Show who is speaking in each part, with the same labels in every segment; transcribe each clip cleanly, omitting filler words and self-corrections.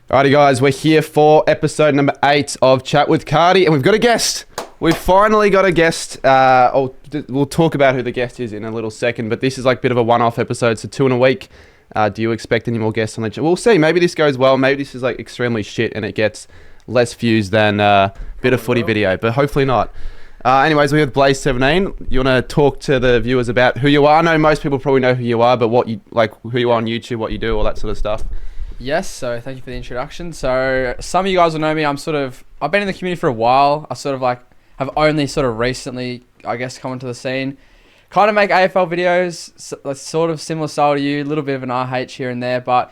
Speaker 1: Alrighty guys, we're here for episode number 8 of Chat with Cardy, and we've got a guest. We've finally got a guest. We'll talk about who the guest is in a little second, but this is like a bit of a one-off episode, so 2 in a week. Do you expect any more guests on the channel? We'll see. Maybe this goes well. Maybe this is like extremely shit and it gets less views than a bit of footy video, but hopefully not. Anyways, we're with Blaze17. You want to talk to the viewers about who you are? I know most people probably know who you are, but what you like, who you are on YouTube, what you do, all that sort of stuff.
Speaker 2: Yes, so thank you for the introduction. So some of you guys will know me. I've been in the community for a while. Have only sort of recently, I guess, come into the scene. Kind of make AFL videos, sort of similar style to you, a little bit of an RH here and there, but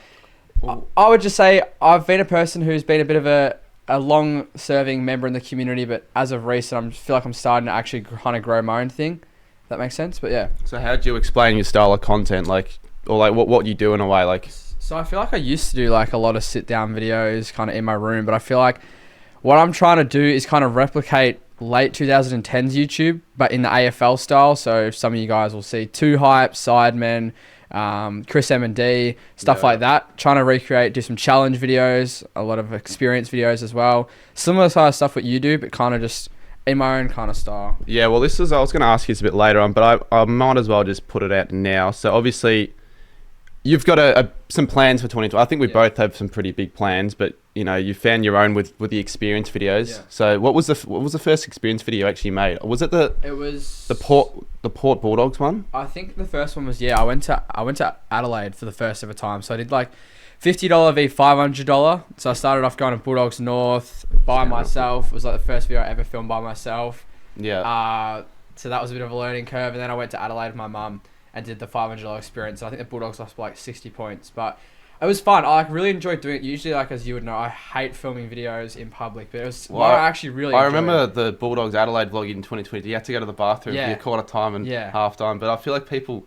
Speaker 2: I would just say I've been a person who's been a bit of a long-serving member in the community, but as of recent, I feel like I'm starting to actually kind of grow my own thing. If that makes sense, but yeah.
Speaker 1: So how do you explain your style of content, what you do in a way,
Speaker 2: So I feel like I used to do like a lot of sit-down videos kind of in my room, but I feel like what I'm trying to do is kind of replicate late 2010s YouTube, but in the AFL style. So some of you guys will see Two Hype, Sidemen, Chris M&D, stuff like that. Trying to do some challenge videos, a lot of experience videos as well. Similar sort of stuff what you do, but kind of just in my own kind of style.
Speaker 1: Yeah, well, I was going to ask you this a bit later on, but I might as well just put it out now. So obviously, you've got some plans for 2020. I think we both have some pretty big plans, but you know, you found your own with the experience videos. Yeah. So what was the first experience video you actually made? Was it the Port Bulldogs one?
Speaker 2: I think the first one was I went to Adelaide for the first ever time. So I did like $50 v $500. So I started off going to Bulldogs North by myself. It was like the first video I ever filmed by myself.
Speaker 1: Yeah.
Speaker 2: So that was a bit of a learning curve, and then I went to Adelaide with my mum and did the $500 experience. So I think the Bulldogs lost by like 60 points, but it was fun. I really enjoyed doing it. Usually, like as you would know, I hate filming videos in public, but it was I actually really enjoyed
Speaker 1: remember
Speaker 2: it.
Speaker 1: The Bulldogs Adelaide vlog in 2020. You had to go to the bathroom for your quarter time and half time, but I feel like people,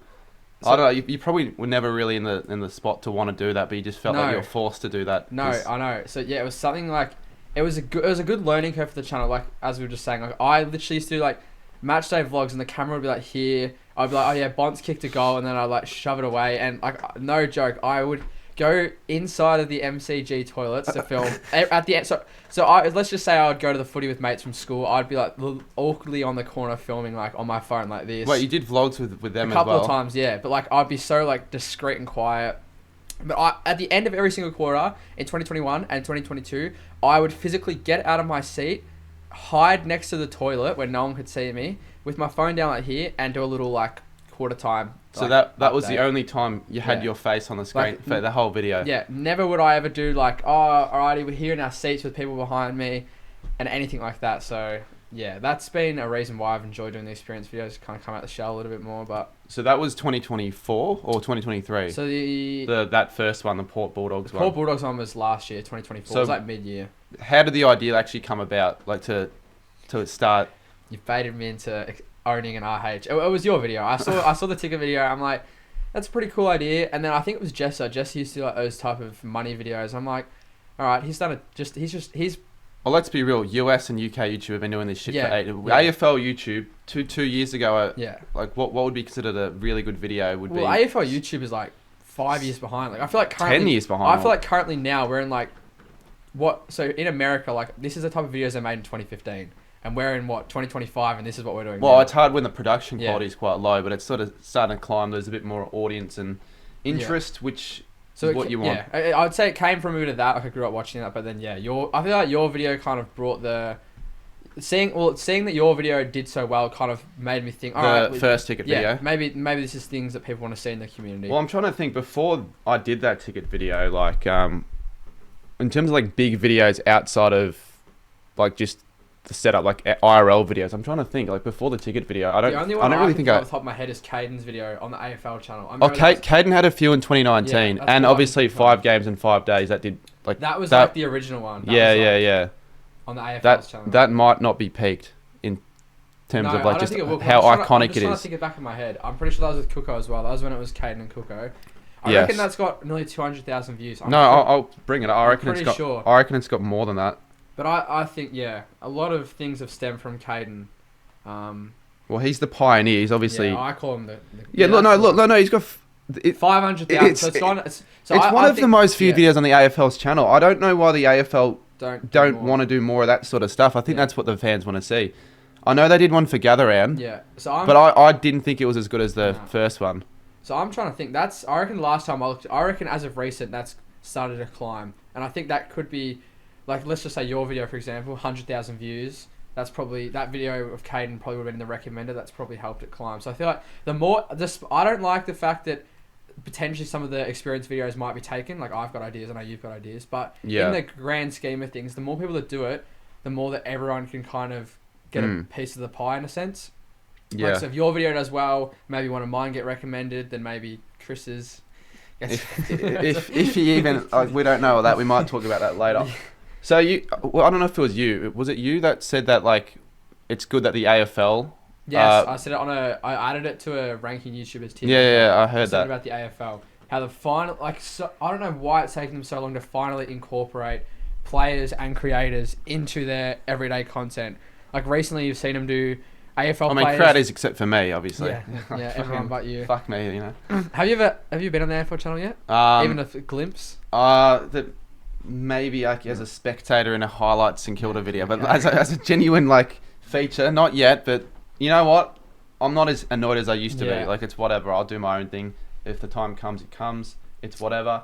Speaker 1: I don't know, you probably were never really in the spot to want to do that, but you just felt like you were forced to do that.
Speaker 2: No, I know. So yeah, it was something like, it was a good learning curve for the channel. Like as we were just saying, like I literally used to do like match day vlogs and the camera would be like here. I'd be like, oh yeah, Bont's kicked a goal, and then I'd like shove it away, and like no joke, I would go inside of the MCG toilets to film at the end. So let's just say I would go to the footy with mates from school. I'd be like awkwardly on the corner filming like on my phone like this.
Speaker 1: Wait, you did vlogs with them
Speaker 2: as well? A couple of times, yeah. But like I'd be so like discreet and quiet. But at the end of every single quarter in 2021 and 2022, I would physically get out of my seat, hide next to the toilet where no one could see me, with my phone down like here, and do a little like quarter time.
Speaker 1: So that was the only time you had your face on the screen for the whole video.
Speaker 2: Yeah, never would I ever do like, oh, alrighty, we're here in our seats with people behind me, and anything like that. So yeah, that's been a reason why I've enjoyed doing the experience videos, kind of come out the shell a little bit more. But
Speaker 1: so that was 2024 or 2023.
Speaker 2: So
Speaker 1: that first one, the Port Bulldogs one.
Speaker 2: Port Bulldogs one was last year, 2024. So it was like mid-year.
Speaker 1: How did the idea actually come about? Like to start.
Speaker 2: You baited me into owning an RH. It was your video. I saw the ticket video. I'm like, that's a pretty cool idea. And then I think it was Jesse. Jesse used to do like those type of money videos. I'm like, all right, he's done it. He's.
Speaker 1: Well, let's be real. US and UK YouTube have been doing this shit for 8. AFL YouTube 2 years ago. Like what would be considered a really good video would be.
Speaker 2: Well, AFL YouTube is like 5 years behind. Like I feel like currently
Speaker 1: 10 years behind.
Speaker 2: I feel like currently now we're in like so in America, like this is the type of videos they made in 2015. And we're in 2025, and this is what we're doing.
Speaker 1: Well, now. It's hard when the production quality is quite low, but it's sort of starting to climb. There's a bit more audience and interest, which is what you want.
Speaker 2: Yeah, I would say it came from a bit of that. Like I grew up watching that, but then I feel like your video kind of brought seeing that your video did so well kind of made me think.
Speaker 1: First ticket video.
Speaker 2: Maybe this is things that people want to see in the community.
Speaker 1: Well, I'm trying to think before I did that ticket video, like in terms of like big videos outside of like just the setup, like IRL videos. I'm trying to think, like before the ticket video. I don't really think
Speaker 2: off the top of my head is Caden's video on the AFL channel.
Speaker 1: Caden had a few in 2019, and obviously 5 games in 5 days. That did like
Speaker 2: that was like the original one.
Speaker 1: Yeah.
Speaker 2: On the AFL channel.
Speaker 1: That might not be peaked in terms of like just how iconic it is. I'm just trying to
Speaker 2: think it back in my head. I'm pretty sure that was with Kuko as well. That was when it was Caden and Kuko. I reckon that's got nearly 200,000 views.
Speaker 1: I'll bring it up. I reckon it's got more than that.
Speaker 2: But I think, a lot of things have stemmed from Caden.
Speaker 1: Well, he's the pioneer. He's obviously...
Speaker 2: Yeah, I call him the
Speaker 1: no, he's got
Speaker 2: 500,000. So it's gone.
Speaker 1: One of the most viewed videos on the AFL's channel. I don't know why the AFL don't want to do more of that sort of stuff. I think that's what the fans want to see. I know they did one for Gather Round.
Speaker 2: Yeah.
Speaker 1: But I didn't think it was as good as the first one.
Speaker 2: So I'm trying to think. I reckon last time I looked, I reckon as of recent, that's started to climb. And I think that could be, like, let's just say your video, for example, 100,000 views. That's probably, that video of Caden probably would have been the recommended. That's probably helped it climb. So I feel like I don't like the fact that potentially some of the experience videos might be taken. Like, I've got ideas, I know you've got ideas. But in the grand scheme of things, the more people that do it, the more that everyone can kind of get a piece of the pie in a sense. Yeah. Like, so if your video does well, maybe one of mine get recommended, then maybe Chris's.
Speaker 1: If he even, we don't know that. We might talk about that later. So I don't know if it was you. Was it you that said that, like, it's good that the AFL?
Speaker 2: Yes, I said it I added it to a ranking YouTubers tip.
Speaker 1: Yeah, I heard that.
Speaker 2: About the AFL. How the final, like, so, I don't know why it's taken them so long to finally incorporate players and creators into their everyday content. Like, recently you've seen them do AFL players.
Speaker 1: Creators except for me, obviously.
Speaker 2: Yeah, everyone but you.
Speaker 1: Fuck me, you know.
Speaker 2: Have you been on the AFL channel yet? Even a glimpse?
Speaker 1: Maybe like as a spectator in a highlight St Kilda video, but as a genuine like feature, not yet. But you know what? I'm not as annoyed as I used to be. Like, it's whatever. I'll do my own thing. If the time comes, it comes. It's whatever.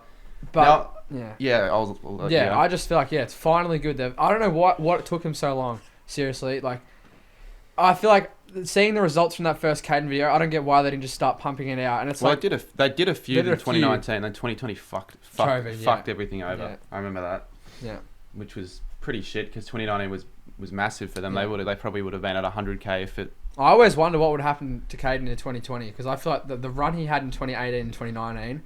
Speaker 1: But now,
Speaker 2: I just feel like it's finally good. I don't know what took him so long. Seriously, like, I feel like seeing the results from that first Caden video, I don't get why they didn't just start pumping it out. And it's
Speaker 1: they did a few in 2019, then 2020 fucked everything over. Yeah. I remember that.
Speaker 2: Yeah,
Speaker 1: which was pretty shit because 2019 was massive for them. Yeah. They probably would have been at 100k if it.
Speaker 2: I always wonder what would happen to Caden in 2020 because I feel like the run he had in 2018 and 2019.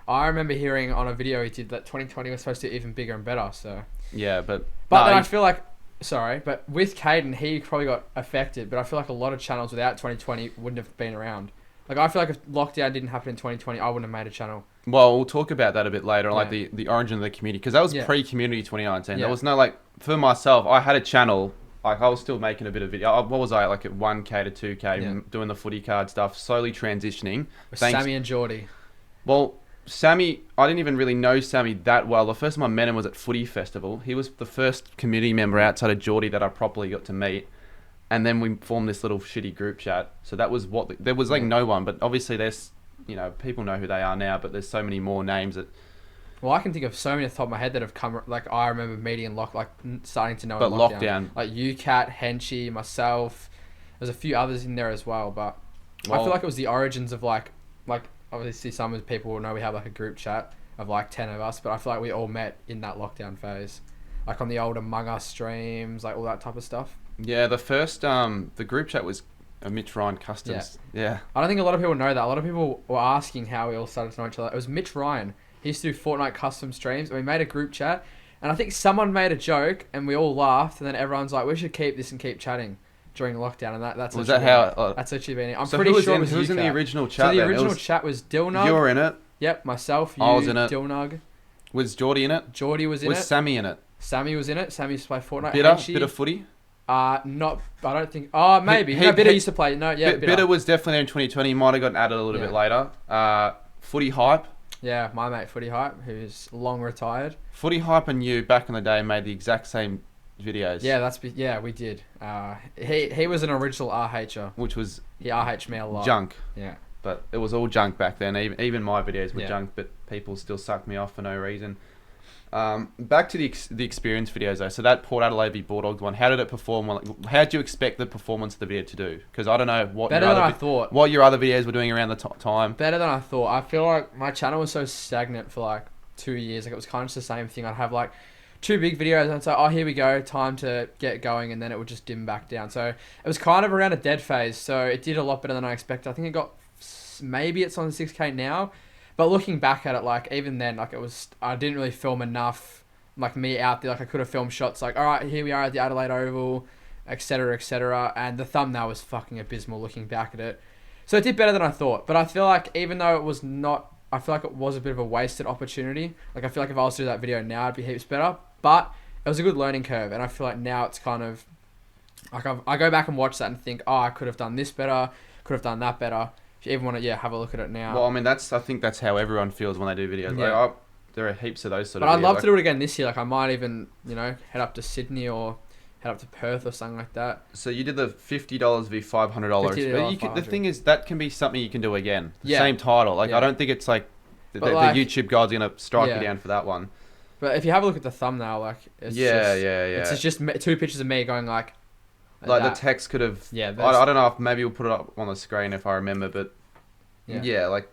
Speaker 2: I remember hearing on a video he did that 2020 was supposed to be even bigger and better. So
Speaker 1: yeah, but
Speaker 2: then I feel like. Sorry, but with Caden, he probably got affected, but I feel like a lot of channels without 2020 wouldn't have been around. Like, I feel like if lockdown didn't happen in 2020, I wouldn't have made a channel.
Speaker 1: Well, we'll talk about that a bit later, like the origin of the community, because that was pre-community 2019. There was no, like, for myself, I had a channel, like, I was still making a bit of video. What was I, like, at 1k to 2k, doing the footy card stuff, slowly transitioning.
Speaker 2: With Sammy and Geordie.
Speaker 1: Well, Sammy, I didn't even really know Sammy that well. The first time I met him was at Footy Festival. He was the first community member outside of Geordie that I properly got to meet. And then we formed this little shitty group chat. So that was there was like no one, but obviously there's, you know, people know who they are now, but there's so many more names that...
Speaker 2: Well, I can think of so many off the top of my head that have come, like, I remember meeting in starting to know
Speaker 1: in lockdown.
Speaker 2: Like you, Kat, Henchy, myself. There's a few others in there as well, but I feel like it was the origins of like obviously some of the people will know we have like a group chat of like 10 of us, but I feel like we all met in that lockdown phase. Like on the old Among Us streams, like all that type of stuff. Yeah,
Speaker 1: the first, the group chat was a Mitch Ryan Customs. Yeah.
Speaker 2: I don't think a lot of people know that. A lot of people were asking how we all started to know each other. It was Mitch Ryan. He used to do Fortnite custom streams and we made a group chat and I think someone made a joke and we all laughed and then everyone's like, we should keep this and keep chatting during lockdown, and that's
Speaker 1: was that how
Speaker 2: that's actually been it. I'm
Speaker 1: so
Speaker 2: pretty sure
Speaker 1: who was in the original chat.
Speaker 2: So the original chat was Dilnug.
Speaker 1: You were in it.
Speaker 2: Yep, myself, you,
Speaker 1: I was in it.
Speaker 2: Dilnug.
Speaker 1: Was Geordie in it?
Speaker 2: Geordie was in it.
Speaker 1: Was Sammy in it?
Speaker 2: Sammy was in it. Sammy used to play Fortnite.
Speaker 1: Bit of footy?
Speaker 2: Not. I don't think. Oh, maybe. Bitter used to play. No, yeah.
Speaker 1: Bitter was definitely there in 2020. He might have gotten added a little bit later. Footy Hype.
Speaker 2: Yeah, my mate Footy Hype, who's long retired.
Speaker 1: Footy Hype and you back in the day made the exact same videos.
Speaker 2: Yeah, we did. He was an original RHer,
Speaker 1: which was
Speaker 2: he RH'd me a lot.
Speaker 1: Junk.
Speaker 2: Yeah,
Speaker 1: but it was all junk back then. Even my videos were junk, but people still sucked me off for no reason. Back to the experience videos though. So that Port Adelaide v Bulldogs one, how did it perform? How did you expect the performance of the video to do? Because I don't know what what your other videos were doing around the time.
Speaker 2: Better than I thought. I feel like my channel was so stagnant for like 2 years. Like it was kind of just the same thing. I'd have like 2 big videos and I'd say, oh, here we go, time to get going, and then it would just dim back down. So it was kind of around a dead phase. So it did a lot better than I expected. I think it got, maybe it's on 6K now. But looking back at it, like, even then, like, I didn't really film enough, like, me out there. Like, I could have filmed shots like, all right, here we are at the Adelaide Oval, etc., etc. And the thumbnail was fucking abysmal looking back at it. So it did better than I thought. But I feel like even though it was not, I feel like it was a bit of a wasted opportunity. Like, I feel like if I was to do that video now, it'd be heaps better. But it was a good learning curve. And I feel like now it's kind of, like, I go back and watch that and think, oh, I could have done this better, could have done that better. if you even want to have a look at it now.
Speaker 1: Well, I mean, I think that's how everyone feels when they do videos.
Speaker 2: Yeah.
Speaker 1: Like, there are heaps of those sort
Speaker 2: but
Speaker 1: of
Speaker 2: I'd
Speaker 1: videos.
Speaker 2: love to do it again this year. Like I might even, head up to Sydney or head up to Perth or something like that.
Speaker 1: So you did the $50 v $500. But the thing is, that can be something you can do again. Same title. Like I don't think it's like the YouTube god's gonna strike you down for that one.
Speaker 2: But if you have a look at the thumbnail, like it's it's just two pictures of me going like
Speaker 1: the text could have. I don't know if maybe we'll put it up on the screen if I remember, but like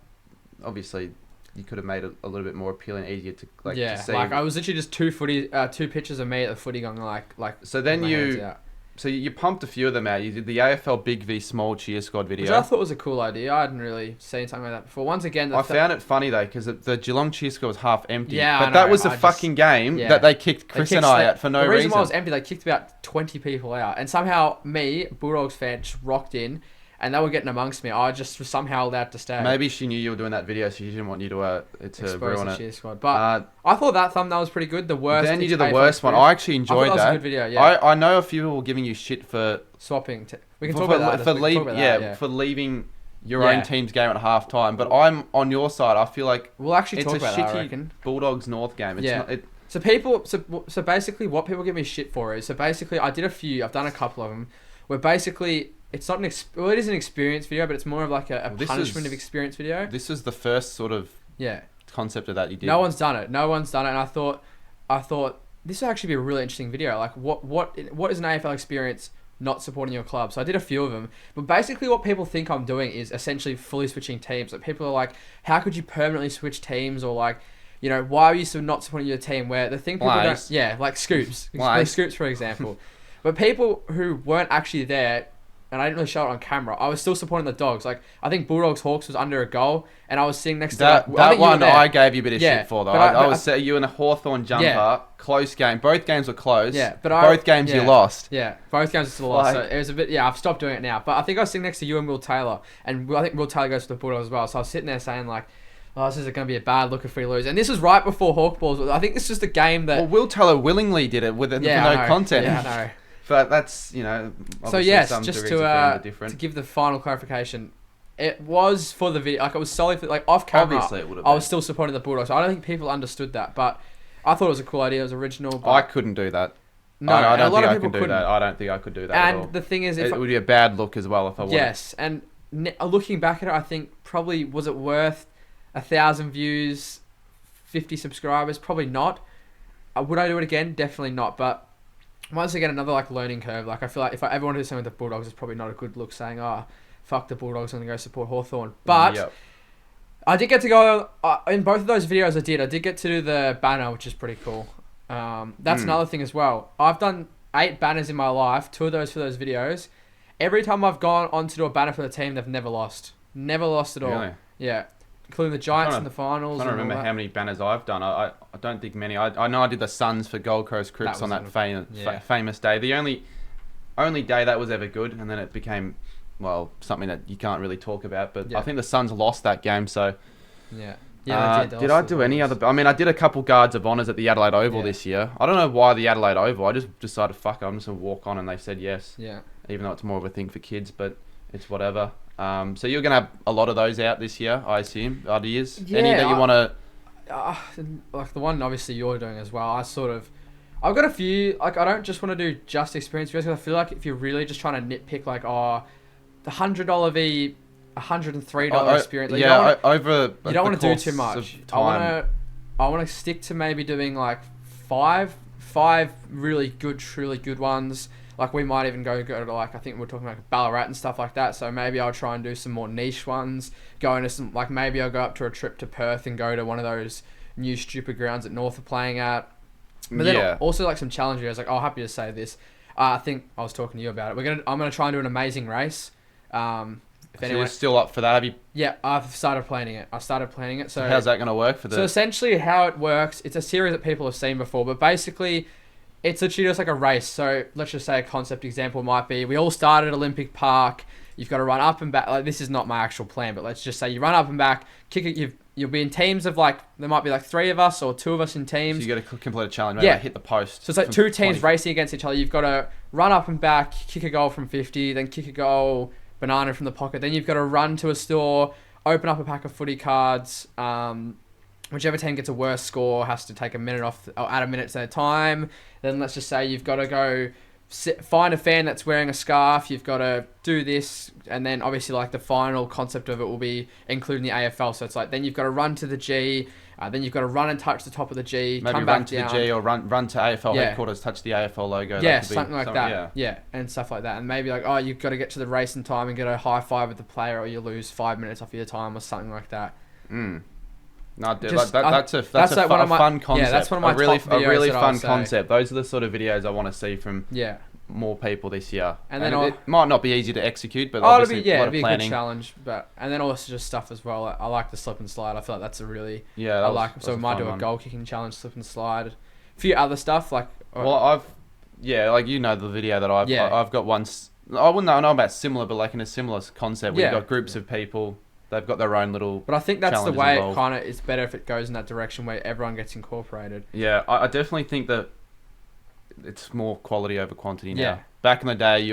Speaker 1: obviously you could have made it a little bit more appealing, easier to to see.
Speaker 2: Like I was literally just two pictures of me at the footy going like.
Speaker 1: So then you pumped a few of them out. You did the AFL Big v Small Cheer Squad video,
Speaker 2: which I thought was a cool idea. I hadn't really seen something like that before. Once again,
Speaker 1: I found it funny though because the Geelong Cheer Squad was half empty.
Speaker 2: Yeah,
Speaker 1: but that was a fucking game that they kicked Chris and I out for no reason.
Speaker 2: The reason why it was empty, they kicked about 20 people out, and somehow me, Bulldogs fan, just rocked in. And they were getting amongst me. I just was somehow allowed to stay.
Speaker 1: Maybe she knew you were doing that video, so she didn't want you to ruin it.
Speaker 2: Cheer Squad. But I thought that thumbnail was pretty good. The worst.
Speaker 1: Then you did the worst one. I actually enjoyed that.
Speaker 2: That was a good video. Yeah.
Speaker 1: I know a few people were giving you shit for
Speaker 2: swapping. We can talk about that.
Speaker 1: For leaving your own team's game at half time. But I'm on your side. I feel like
Speaker 2: we'll actually talk about that. I
Speaker 1: reckon. Bulldogs North game. It's not,
Speaker 2: So basically, what people give me shit for is I've done a couple of them, where basically. It's not it is an experience video, but it's more of like a punishment of experience video.
Speaker 1: This is the first sort of concept of that you did.
Speaker 2: No one's done it, and I thought this would actually be a really interesting video. Like what is an AFL experience not supporting your club? So I did a few of them, but basically what people think I'm doing is essentially fully switching teams. Like people are like, how could you permanently switch teams, or like, why are you not supporting your team? Where the thing people don't, like Scoops, Scoops for example, but people who weren't actually there. And I didn't really show it on camera. I was still supporting the Dogs. Like I think Bulldogs Hawks was under a goal, and I was sitting next to
Speaker 1: that one. I gave you a bit of shit for though. I was you in a Hawthorn jumper, close game. Both games were close.
Speaker 2: Yeah, but
Speaker 1: both games you lost.
Speaker 2: Yeah, both games you still lost. So it was a bit. Yeah, I've stopped doing it now. But I think I was sitting next to you and Will Taylor, and I think Will Taylor goes to the Bulldogs as well. So I was sitting there saying like, "Oh, this is going to be a bad look if we lose." And this was right before Hawk Balls. I think this was just a game that.
Speaker 1: Well, Will Taylor willingly did it with no content.
Speaker 2: Yeah, I know.
Speaker 1: But that's,
Speaker 2: so yes, just to give the final clarification, it was for the video, like it was solely for, like off camera,
Speaker 1: obviously it would have been.
Speaker 2: I was still supporting the Bulldogs. I don't think people understood that, but I thought it was a cool idea, it was original. But
Speaker 1: I couldn't do that.
Speaker 2: No,
Speaker 1: I don't
Speaker 2: a lot
Speaker 1: think
Speaker 2: of
Speaker 1: I
Speaker 2: people
Speaker 1: can do
Speaker 2: couldn't.
Speaker 1: that. I don't think I could do that at all.
Speaker 2: And the thing is,
Speaker 1: it would be a bad look as well if I wanted.
Speaker 2: Yes, and looking back at it, I think probably, was it worth 1,000 views, 50 subscribers? Probably not. Would I do it again? Definitely not, but once again, another like learning curve. Like I feel like if I ever wanted to do something with the Bulldogs, it's probably not a good look saying, fuck the Bulldogs, I'm going to go support Hawthorn. But I did get to go, in both of those videos I did get to do the banner, which is pretty cool. That's another thing as well. I've done 8 banners in my life, 2 of those for those videos. Every time I've gone on to do a banner for the team, they've never lost. Never lost at all.
Speaker 1: Really?
Speaker 2: Yeah. Including the Giants in the finals.
Speaker 1: I don't remember how many banners I've done. I don't think many. I know I did the Suns for Gold Coast Crips on that famous day. The only day that was ever good, and then it became, something that you can't really talk about. But I think the Suns lost that game, so...
Speaker 2: Yeah.
Speaker 1: Did I do any other... I mean, I did a couple Guards of Honours at the Adelaide Oval this year. I don't know why the Adelaide Oval. I just decided, fuck it, I'm just going to walk on, and they said yes.
Speaker 2: Yeah.
Speaker 1: Even though it's more of a thing for kids, but it's whatever. So you're going to have a lot of those out this year, I assume, ideas?
Speaker 2: Yeah,
Speaker 1: any that you want to...
Speaker 2: like the one obviously you're doing as well, I've got a few, like I don't just want to do just experience videos, because I feel like if you're really just trying to nitpick like, the $100 v $103 experience. Like, you don't want to do too much. I want to stick to maybe doing like five really good, truly good ones. Like we might even go to like, I think we're talking like Ballarat and stuff like that. So maybe I'll try and do some more niche ones. Go into some, like maybe I'll go up to a trip to Perth and go to one of those new stupid grounds that North are playing at. But then also like some challenge videos. Like, happy to say this. I think I was talking to you about it. I'm gonna try and do an amazing race.
Speaker 1: If you're still up for that, have you?
Speaker 2: Yeah, I've started planning it. So
Speaker 1: how's that going to work for the?
Speaker 2: So essentially, how it works, it's a series that people have seen before, but basically, it's literally just like a race. So let's just say a concept example might be we all start at Olympic Park. You've got to run up and back. Like this is not my actual plan, but let's just say you run up and back, kick it. You'll be in teams of like, there might be like 3 of us or 2 of us in teams.
Speaker 1: So you got to complete a challenge, right? Yeah. Like hit the post.
Speaker 2: So it's like 2 teams racing against each other. You've got to run up and back, kick a goal from 50, then kick a goal banana from the pocket. Then you've got to run to a store, open up a pack of footy cards. Whichever team gets a worse score has to take a minute off, or add a minute to their time. Then let's just say you've got to go find a fan that's wearing a scarf. You've got to do this, and then obviously like the final concept of it will be including the AFL. So it's like then you've got to run to the G, then you've got to run and touch the top of the G.
Speaker 1: Maybe
Speaker 2: come
Speaker 1: run
Speaker 2: back
Speaker 1: to
Speaker 2: down.
Speaker 1: the G or run to AFL headquarters, touch the AFL logo.
Speaker 2: Yeah, something like that. Yeah, and stuff like that. And maybe like, oh, you've got to get to the race in time and get a high five with the player, or you lose 5 minutes off your time or something like that.
Speaker 1: No, dude, that's a fun concept.
Speaker 2: Yeah, that's one of my top videos
Speaker 1: a really
Speaker 2: that
Speaker 1: fun concept. Those are the sort of videos I want to see from more people this year. And then it might not be easy to execute, but obviously a lot of planning.
Speaker 2: It'd be a good challenge. And then also just stuff as well. I like the slip and slide. I feel like that's a really so we might do a goal kicking challenge, slip and slide. A few other stuff like.
Speaker 1: Like the video that I've got once. I wouldn't know about similar, but like in a similar concept where you've got groups of people. They've got their own little. But
Speaker 2: I think that's the way involved. It kind of is better if it goes in that direction where everyone gets incorporated.
Speaker 1: Yeah, I definitely think that it's more quality over quantity now. Yeah. Back in the day,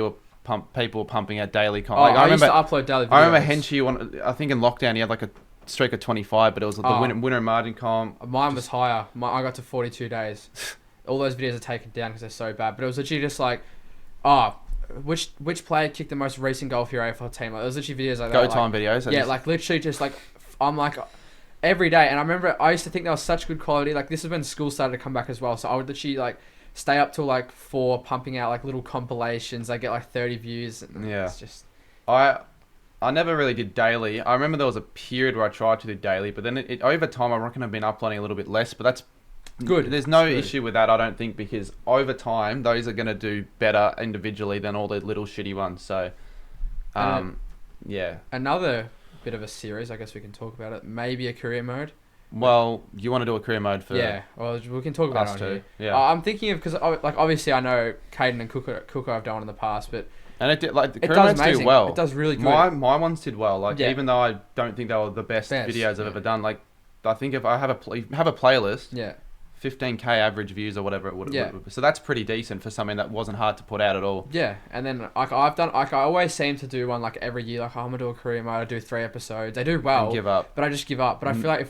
Speaker 1: people were pumping out daily content.
Speaker 2: I used to upload daily videos.
Speaker 1: I remember Henchy, I think in lockdown he had like a streak of 25, but it was the winter margin comp.
Speaker 2: Mine was higher. I got to 42 days. All those videos are taken down because they're so bad. But it was literally just like, which player kicked the most recent goal for your AFL team? Like, there was literally videos like that.
Speaker 1: Go time videos.
Speaker 2: Yeah, like literally just like, I'm like, every day. And I remember I used to think that was such good quality. Like this is when school started to come back as well. So I would literally like stay up till like 4 pumping out like little compilations. I get like 30 views. And it's just...
Speaker 1: I never really did daily. I remember there was a period where I tried to do daily, but then over time I reckon I've been uploading a little bit less, but that's good. There's no issue with that, I don't think, because over time those are going to do better individually than all the little shitty ones. So,
Speaker 2: Another bit of a series, I guess we can talk about it. Maybe a career mode.
Speaker 1: Well, you want to do a career mode for?
Speaker 2: Yeah. Well, we can talk about it on here.
Speaker 1: Yeah.
Speaker 2: I'm thinking of because like obviously I know Caden and Cooker I've done in the past, but.
Speaker 1: And it did, like the career modes do well.
Speaker 2: It does really good.
Speaker 1: My ones did well. Like even though I don't think they were the best videos I've ever done, like I think if I have a playlist, 15k average views or whatever it would. So that's pretty decent for something that wasn't hard to put out at all.
Speaker 2: Yeah, and then like I've done, like I always seem to do one like every year. Like I'm gonna do a career mode. I do 3 episodes. They do well.
Speaker 1: And give up.
Speaker 2: But I just give up. But I feel like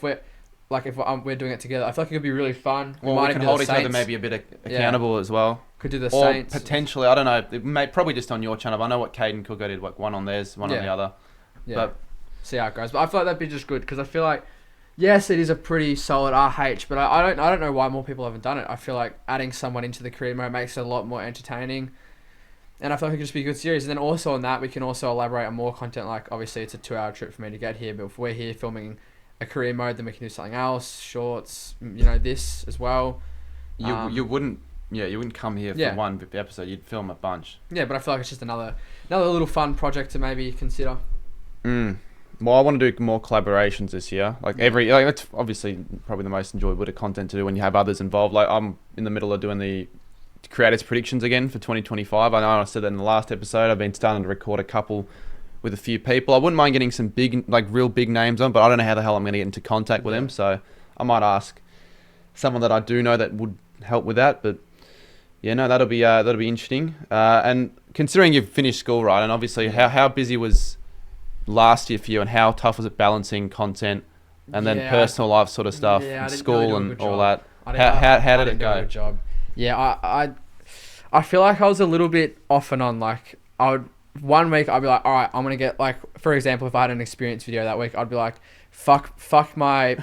Speaker 2: if we're doing it together, I feel like it could be really fun.
Speaker 1: Well, we can hold each other maybe a bit accountable as well.
Speaker 2: Could do the
Speaker 1: or
Speaker 2: Saints.
Speaker 1: Potentially, I don't know. It may probably just on your channel. But I know what Caden Cooker did. Like one on theirs, one on the other.
Speaker 2: Yeah. But see how it goes. But I feel like that'd be just good because I feel like. Yes, it is a pretty solid RH, but I don't know why more people haven't done it. I feel like adding someone into the career mode makes it a lot more entertaining, and I feel like it could just be a good series. And then also on that, we can also elaborate on more content. Like obviously, it's a 2-hour trip for me to get here, but if we're here filming a career mode, then we can do something else, shorts, this as well.
Speaker 1: You wouldn't come here for one episode. You'd film a bunch.
Speaker 2: Yeah, but I feel like it's just another little fun project to maybe consider.
Speaker 1: Well, I want to do more collaborations this year. That's obviously probably the most enjoyable bit of content to do when you have others involved. Like I'm in the middle of doing the creators predictions again for 2025. I know I said that in the last episode. I've been starting to record a couple with a few people. I wouldn't mind getting some big, like real big names on, but I don't know how the hell I'm going to get into contact with them. So I might ask someone that I do know that would help with that. But that'll be interesting. And considering you've finished school, right, and obviously how busy was last year for you, and how tough was it balancing content and then personal life sort of stuff, and school and all that? How did it go?
Speaker 2: Yeah, I feel like I was a little bit off and on. Like one week I'd be like, all right, I'm gonna get like, for example, if I had an experience video that week, I'd be like, fuck my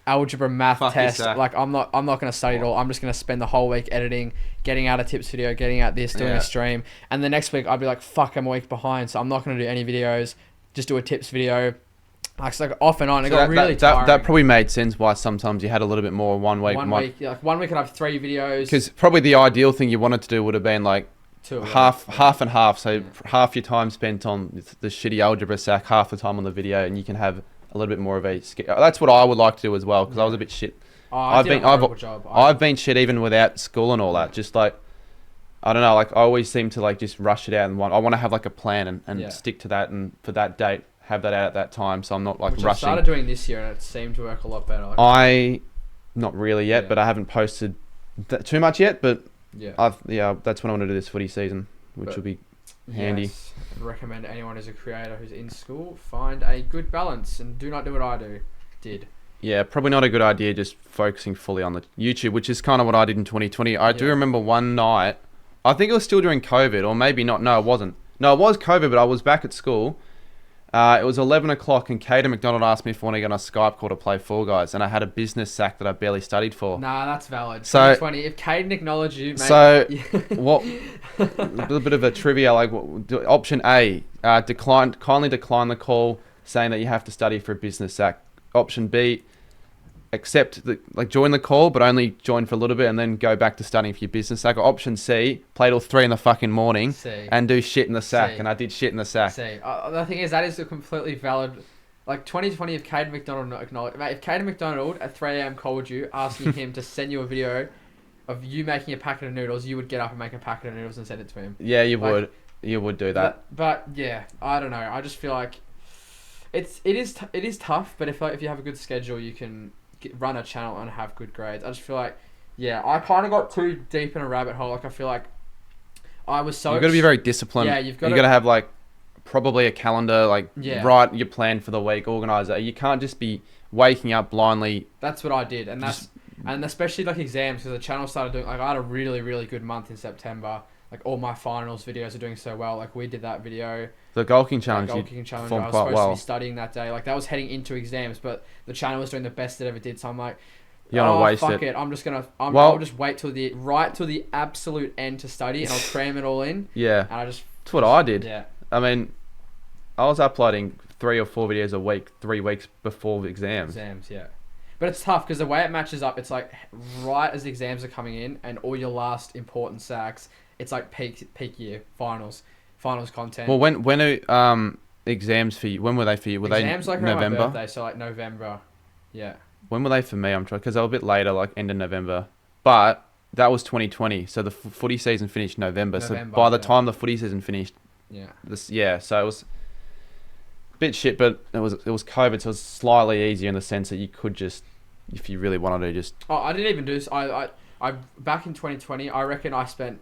Speaker 2: algebra math test. Like I'm not gonna study at all. I'm just gonna spend the whole week editing, getting out a tips video, getting out this, doing a stream, and the next week I'd be like, fuck, I'm a week behind, so I'm not gonna do any videos. Just do a tips video. Like off and on. It got really tiring.
Speaker 1: That probably made sense why sometimes you had a little bit more one week.
Speaker 2: One week I'd have 3 videos.
Speaker 1: Because probably the ideal thing you wanted to do would have been like half and half. So half your time spent on the shitty algebra sack, half the time on the video, and you can have a little bit more of a. That's what I would like to do as well, because I was a bit shit. I've been shit even without school and all that. Just like, I don't know, like I always seem to like just rush it out and I want to have like a plan and stick to that, and for that date have that out at that time, so I'm not like rushing. I
Speaker 2: started doing this year and it seemed to work a lot better.
Speaker 1: Not really yet, but I haven't posted too much yet, but that's when I want to do this footy season, which will be handy.
Speaker 2: Yes. I'd recommend anyone who's a creator who's in school find a good balance and do not do what I did.
Speaker 1: Yeah, probably not a good idea just focusing fully on the YouTube, which is kind of what I did in 2020. I do remember one night, I think it was still during COVID, or maybe not. No, it wasn't. No, it was COVID, but I was back at school. It was 11 o'clock, and Kate McDonald asked me if I want to get on a Skype call to play Fall Guys, and I had a business sack that I barely studied for.
Speaker 2: Nah, that's valid.
Speaker 1: So,
Speaker 2: 2020, if Caden acknowledged you, mate.
Speaker 1: So, what? A little bit of a trivia, like option A, kindly decline the call, saying that you have to study for a business sack. Option B, join the call, but only join for a little bit and then go back to studying for your business sack. Or option C, play till 3 in the fucking morning and do shit in the sack. And I did shit in the sack.
Speaker 2: The thing is, that is a completely valid. Like 2020, if Caden McDonald acknowledged, mate, if Caden McDonald at 3 a.m. called you asking him to send you a video of you making a packet of noodles, you would get up and make a packet of noodles and send it to him.
Speaker 1: Yeah, you would. You would do that.
Speaker 2: But yeah, I don't know. I just feel like it is tough. But if you have a good schedule, you can run a channel and have good grades. I just feel like, yeah, I kind of got too deep in a rabbit hole. Like I feel like I was so.
Speaker 1: You've got to be very disciplined.
Speaker 2: Yeah, you've got
Speaker 1: to have like probably a calendar, like write your plan for the week, organize it. You can't just be waking up blindly.
Speaker 2: That's what I did, and especially like exams, because the channel started doing like I had a really really good month in September. Like all my finals videos are doing so well. Like we did that video.
Speaker 1: The Goal King Challenge.
Speaker 2: I was supposed to be studying that day. Like that was heading into exams, but the channel was doing the best it ever did. So I'm like, fuck it. I'm just gonna. I'll just wait till the absolute end to study, and I'll cram it all in.
Speaker 1: Yeah.
Speaker 2: And
Speaker 1: that's what I did.
Speaker 2: Yeah.
Speaker 1: I mean, I was uploading 3 or 4 videos a week, 3 weeks before the exams.
Speaker 2: Yeah. But it's tough because the way it matches up, it's like right as the exams are coming in, and all your last important sacks. It's like peak year finals content.
Speaker 1: Well, when are exams for you? When were they for you? Were
Speaker 2: exams
Speaker 1: they
Speaker 2: like
Speaker 1: November?
Speaker 2: My birthday, so like November. Yeah.
Speaker 1: When were they for me? I'm trying because they were a bit later, like end of November. But that was 2020, so the footy season finished November. So by the time the footy season finished, so it was a bit shit, but it was COVID, so it was slightly easier in the sense that you could just, if you really wanted to, just.
Speaker 2: Oh, I didn't even do this. I back in 2020, I reckon I spent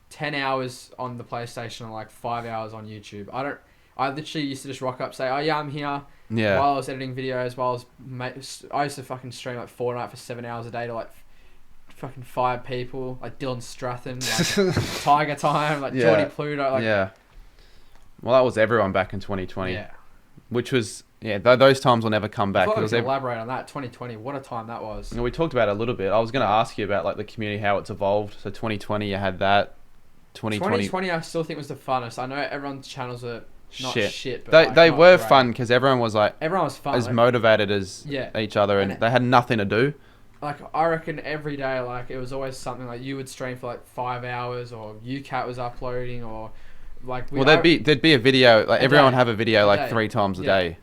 Speaker 2: 10 hours on the PlayStation and like 5 hours on YouTube. I literally used to just rock up, say, oh yeah, I'm here.
Speaker 1: Yeah.
Speaker 2: While I was editing videos, I used to fucking stream like Fortnite for 7 hours a day to like fucking 5 people, like Dylan Stratton, like Tiger Time, like Geordie Pluto. Like,
Speaker 1: yeah. Well, that was everyone back in 2020.
Speaker 2: Yeah.
Speaker 1: Which was, those times will never come back.
Speaker 2: I thought we could elaborate on that. 2020, what a time that was.
Speaker 1: We talked about it a little bit. I was going to ask you about like the community, how it's evolved. So 2020, you had that.
Speaker 2: 2020 I still think was the funnest. I know everyone's channels are not shit,
Speaker 1: but they were fun because everyone was fun, as motivated as each other, and they had nothing to do.
Speaker 2: Like I reckon every day, like it was always something like you would stream for like 5 hours, or UCAT was uploading, or like there'd
Speaker 1: be a video. Like everyone have a video like 3 times a day.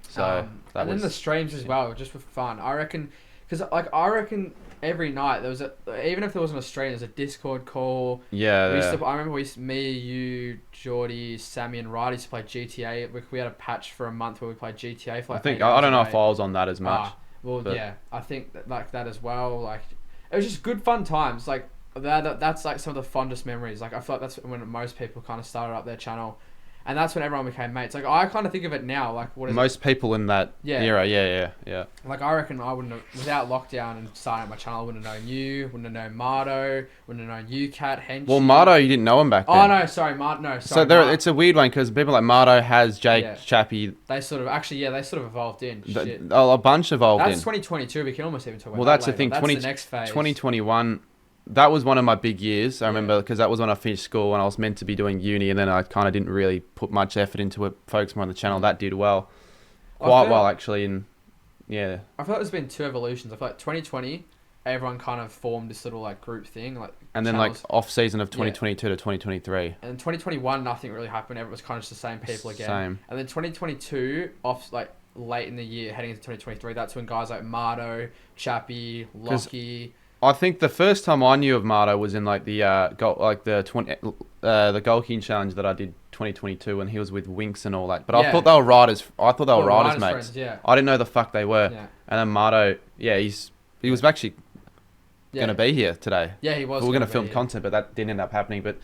Speaker 1: So
Speaker 2: and then the streams as well, just for fun. I reckon every night there was even if there wasn't a stream, there's a Discord call.
Speaker 1: Yeah.
Speaker 2: I remember me, you, Geordie, Sammy, and Ryder used to play GTA. We had a patch for a month where we played GTA for like.
Speaker 1: I don't know if I was on that as much.
Speaker 2: I think like that as well. Like it was just good fun times. Like that's like some of the fondest memories. Like I feel like that's when most people kind of started up their channel. And that's when everyone became mates. Like I kind of think of it now, like
Speaker 1: most people in that era, yeah.
Speaker 2: Like I reckon I wouldn't have, without lockdown and starting up my channel, I wouldn't have known you, wouldn't have known Mardo, wouldn't have known you, Cat, Hench.
Speaker 1: Well, Mardo, you didn't know him back then.
Speaker 2: Oh no, sorry,
Speaker 1: it's a weird one because people like Mardo, has Jake, Chappie.
Speaker 2: They sort of evolved in.
Speaker 1: A bunch evolved in.
Speaker 2: That's 2022. We can almost even talk about.
Speaker 1: Well, that's
Speaker 2: that
Speaker 1: the thing.
Speaker 2: That's the next phase.
Speaker 1: 2021. That was one of my big years. I remember because that was when I finished school and I was meant to be doing uni, and then I kind of didn't really put much effort into it. Focus more on the channel. That did well, quite well actually. And yeah, I
Speaker 2: feel like there's been 2 evolutions. I feel like 2020, everyone kind of formed this little like group thing, like.
Speaker 1: And then like off season of 2022 to 2023.
Speaker 2: And 2021, nothing really happened. Everyone was kind of just the same people again.
Speaker 1: Same.
Speaker 2: And then 2022, off like late in the year, heading into 2023, that's when guys like Mardo, Chappie, Lockie.
Speaker 1: I think the first time I knew of Mardo was in like the the Goal King Challenge that I did 2022 when he was with Winks and all that. But I thought they were riders. I thought they were riders mates.
Speaker 2: Friends,
Speaker 1: I didn't know the fuck they were. Yeah. And then Mardo, he was actually going to be here today.
Speaker 2: Yeah, he was.
Speaker 1: We were going to film content, but that didn't end up happening. But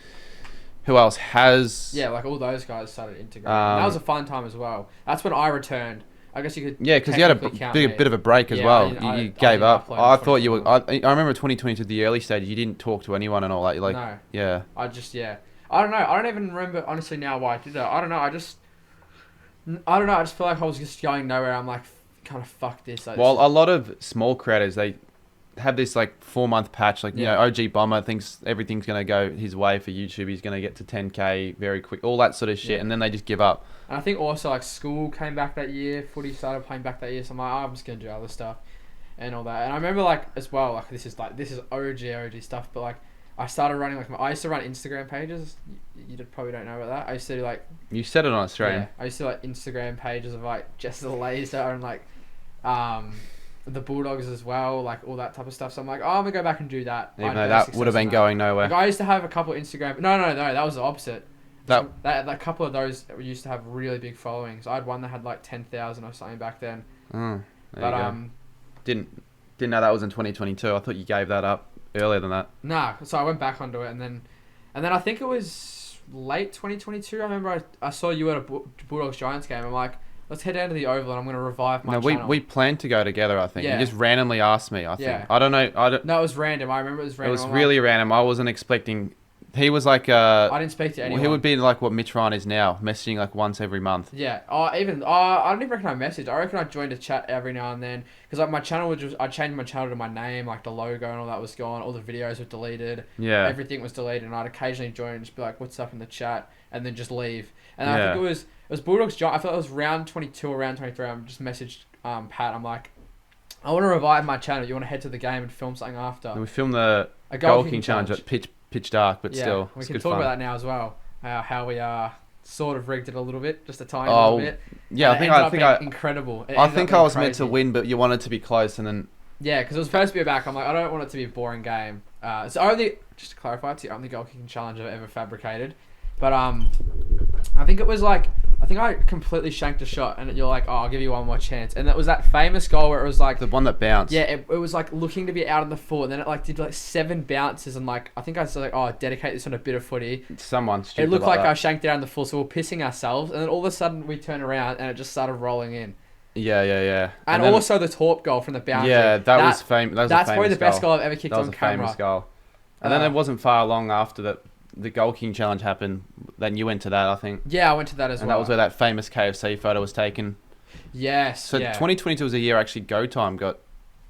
Speaker 1: Who else has?
Speaker 2: Yeah, like all those guys started integrating. That was a fun time as well. That's when I returned. I guess you could.
Speaker 1: Yeah, because you had a bit of a break as well. You gave up. I thought you were. I remember 2022, the early stage. You didn't talk to anyone and all that. Like,
Speaker 2: no.
Speaker 1: Yeah.
Speaker 2: I don't know. I don't even remember honestly now why I did that. I don't know. I just feel like I was just going nowhere. I'm like, kind of fuck this. Like,
Speaker 1: well, a lot of small creators, they have this like 4-month patch. Like, you know, OG Bomber thinks everything's gonna go his way for YouTube. He's gonna get to 10K very quick. All that sort of shit, and then they just give up.
Speaker 2: And I think also like school came back that year. Footy started playing back that year. So I'm like, oh, I'm just gonna do other stuff and all that. And I remember like as well, like this is OG stuff. But like I started running like I used to run Instagram pages. You probably don't know about that. I used to do like.
Speaker 1: You said it on Australian.
Speaker 2: Yeah, I used to like Instagram pages of like Jess the Laser and like, the Bulldogs as well, like all that type of stuff. So I'm like, oh, I'm gonna go back and do that.
Speaker 1: Even though that would have been going nowhere.
Speaker 2: Like I used to have a couple of Instagram. No, that was the opposite. That a couple of those used to have really big followings. I had one that had like 10,000 or something back then.
Speaker 1: But didn't know that was in 2022. I thought you gave that up earlier than that.
Speaker 2: Nah, so I went back onto it and then I think it was late 2022. I remember I saw you at a Bulldogs Giants game. I'm like, let's head down to the Oval and I'm going to revive my channel.
Speaker 1: We planned to go together, I think.
Speaker 2: Yeah.
Speaker 1: You just randomly asked me, I think.
Speaker 2: Yeah.
Speaker 1: I don't know.
Speaker 2: No, it was random. I remember it was random.
Speaker 1: It was really random. I wasn't expecting... He was like...
Speaker 2: I didn't speak to anyone.
Speaker 1: He would be like what Mitch Ryan is now, messaging like once every month.
Speaker 2: Yeah. I don't even reckon I messaged. I reckon I joined a chat every now and then. Because like my channel was just... I changed my channel to my name. Like the logo and all that was gone. All the videos were deleted.
Speaker 1: Yeah.
Speaker 2: Everything was deleted. And I'd occasionally join and just be like, what's up in the chat? And then just leave. And I think it was Bulldogs Giants. I thought it was round 22 or round 23. I just messaged Pat. I'm like, I want to revive my channel. You want to head to the game and film something after?
Speaker 1: And we filmed the Goal King Challenge at pitch dark, but still,
Speaker 2: we can talk about that now as well. How we sort of rigged it a little bit, just a tiny little bit.
Speaker 1: Yeah, I think
Speaker 2: incredible.
Speaker 1: I think I was meant to win, but you wanted to be close, and then
Speaker 2: yeah, because it was supposed to be a back. I'm like, I don't want it to be a boring game. It's only, just to clarify, it's the only Goal King Challenge I've ever fabricated. But I think it was like, I think I completely shanked a shot, and you're like, oh, I'll give you one more chance. And that was that famous goal where it was like...
Speaker 1: The one that bounced.
Speaker 2: Yeah, it was like looking to be out on the full, and then it like did like 7 bounces, and like, I think I was like, oh, dedicate this on a bit of footy.
Speaker 1: Someone stupid.
Speaker 2: It looked like I shanked it out on the full, so we were pissing ourselves, and then all of a sudden we turn around, and it just started rolling in.
Speaker 1: Yeah.
Speaker 2: And then, also the Torp goal from the boundary.
Speaker 1: Yeah, that was famous.
Speaker 2: That's probably the best goal I've ever kicked on camera.
Speaker 1: That was a famous goal. And then it wasn't far long after that the Goal King Challenge happened, then you went to that, I think.
Speaker 2: Yeah, I went to that as well.
Speaker 1: And that was where that famous KFC photo was taken.
Speaker 2: Yes,
Speaker 1: so 2022 was the year actually Go Time got...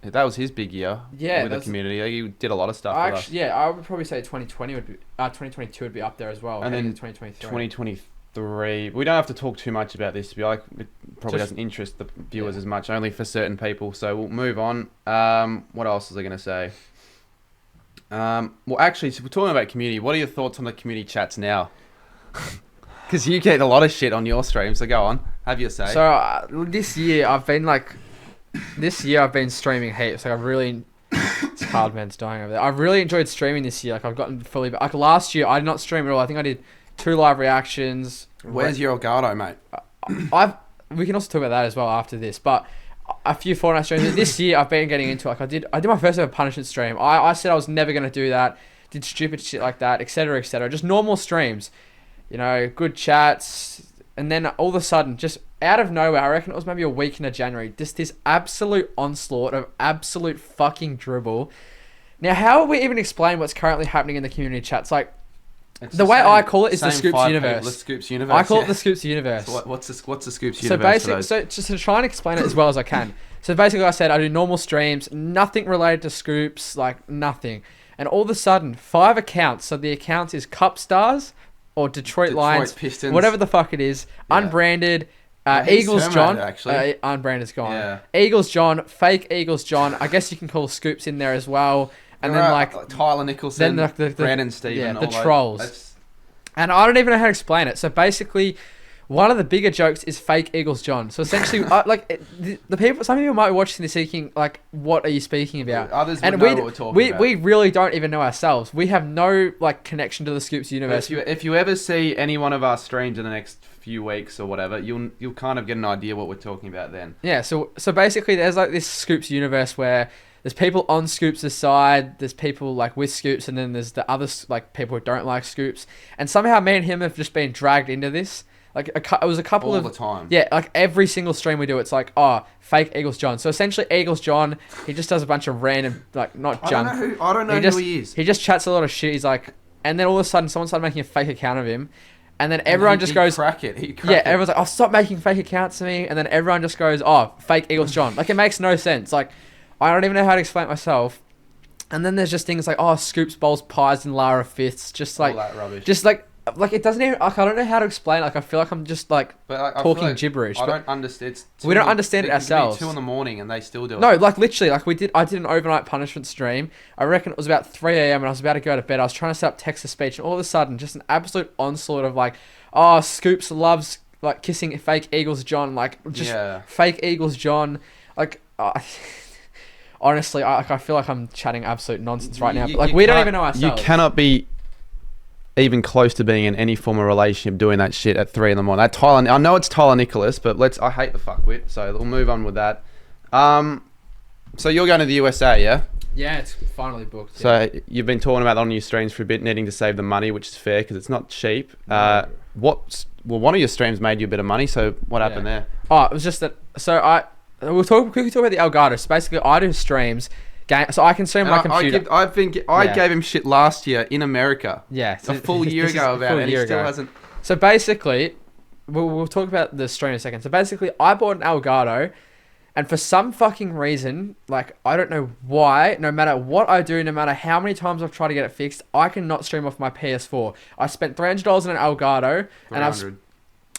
Speaker 1: That was his big year with the community. He did a lot of stuff with us.
Speaker 2: Yeah, I would probably say 2022 would be up there as well.
Speaker 1: And then
Speaker 2: 2023.
Speaker 1: 2023... We don't have to talk too much about this. It probably doesn't interest the viewers as much, only for certain people. So we'll move on. What else was I going to say? Well, actually, so we're talking about community. What are your thoughts on the community chats now? Because you get a lot of shit on your stream, so go on. Have your say.
Speaker 2: So this year I've been streaming heaps. Like I've really, it's hard, man. It's dying over there. I've really enjoyed streaming this year. Like I've gotten fully. Like last year I did not stream at all. I think I did 2 live reactions.
Speaker 1: Where's your Elgato, mate?
Speaker 2: We can also talk about that as well after this, but. A few Fortnite streams. This year I've been getting into, like I did my first ever punishment stream. I said I was never going to do that. Did stupid shit like that, etc, etc. Just normal streams. You know, good chats. And then all of a sudden, just out of nowhere, I reckon it was maybe a week into January, just this absolute onslaught of absolute fucking dribble. Now, how will we even explain what's currently happening in the community chats? Like, the way I call it is the Scoops universe.
Speaker 1: The Scoops universe.
Speaker 2: I call it the Scoops universe.
Speaker 1: So what's the Scoops universe?
Speaker 2: So basically, just to try and explain it as well as I can. So basically, like I said, I do normal streams, nothing related to Scoops, like nothing. And all of a sudden, 5 accounts. So the account is Cup Stars or Detroit Lions,
Speaker 1: Pistons,
Speaker 2: whatever the fuck it is, unbranded. Eagles John, unbranded's gone. Yeah. Eagles John, fake Eagles John. I guess you can call Scoops in there as well. And then like
Speaker 1: Tyler Nicholson, then the Brandon Stephen,
Speaker 2: the trolls. And I don't even know how to explain it. So basically, one of the bigger jokes is fake Eagles John. So essentially, the people, some people might be watching this thinking like, "What are you speaking about?"
Speaker 1: Others would know what we're talking about.
Speaker 2: We really don't even know ourselves. We have no like connection to the Scoops universe.
Speaker 1: If you ever see any one of our streams in the next few weeks or whatever, you'll kind of get an idea what we're talking about then.
Speaker 2: Yeah. So basically, there's like this Scoops universe where there's people on Scoops' side, there's people like with Scoops, and then there's the other like people who don't like Scoops. And somehow me and him have just been dragged into this. Like it was a couple
Speaker 1: all
Speaker 2: of
Speaker 1: the time.
Speaker 2: Yeah, like every single stream we do, it's like, oh, fake Eagles John. So essentially, Eagles John, he just does a bunch of random, like, not junk.
Speaker 1: I don't know who he is.
Speaker 2: He just chats a lot of shit. He's like, and then all of a sudden, someone started making a fake account of him, and then everyone just goes,
Speaker 1: crack it.
Speaker 2: Everyone's like, oh, stop making fake accounts to me, and then everyone just goes, oh, fake Eagles John. Like, it makes no sense. Like, I don't even know how to explain it myself. And then there's just things like, oh, Scoops bowls pies and Lara fifths, just like,
Speaker 1: all that rubbish.
Speaker 2: just like it doesn't even, like, I don't know how to explain it. Like, I feel like I'm just like talking like gibberish.
Speaker 1: I don't understand.
Speaker 2: We don't understand it ourselves.
Speaker 1: 2 a.m. and they still do it.
Speaker 2: No, like literally, like I did an overnight punishment stream. I reckon it was about 3 a.m. and I was about to go to bed. I was trying to set up text to speech, and all of a sudden, just an absolute onslaught of like, oh, Scoops loves like kissing fake Eagles John, like just fake Eagles John, like. Honestly, I feel like I'm chatting absolute nonsense right now. But like, we don't even know ourselves.
Speaker 1: You cannot be even close to being in any form of relationship doing that shit at 3 a.m. That Tyler, I know it's Tyler Nicholas, but I hate the fuckwit, so we'll move on with that. So you're going to the USA, yeah?
Speaker 2: Yeah, it's finally booked.
Speaker 1: So you've been talking about on your streams for a bit, needing to save the money, which is fair because it's not cheap. One of your streams made you a bit of money, so what happened there?
Speaker 2: Oh, it was just that. So we'll quickly talk about the Elgato. So basically, I do streams. So I can stream my computer.
Speaker 1: I gave him shit last year in America.
Speaker 2: Yeah,
Speaker 1: a full year ago about it. And he still hasn't.
Speaker 2: So basically, we'll talk about the stream in a second. So basically, I bought an Elgato, and for some fucking reason, like I don't know why, no matter what I do, no matter how many times I've tried to get it fixed, I cannot stream off my PS4. I spent $300 on an Elgato, and I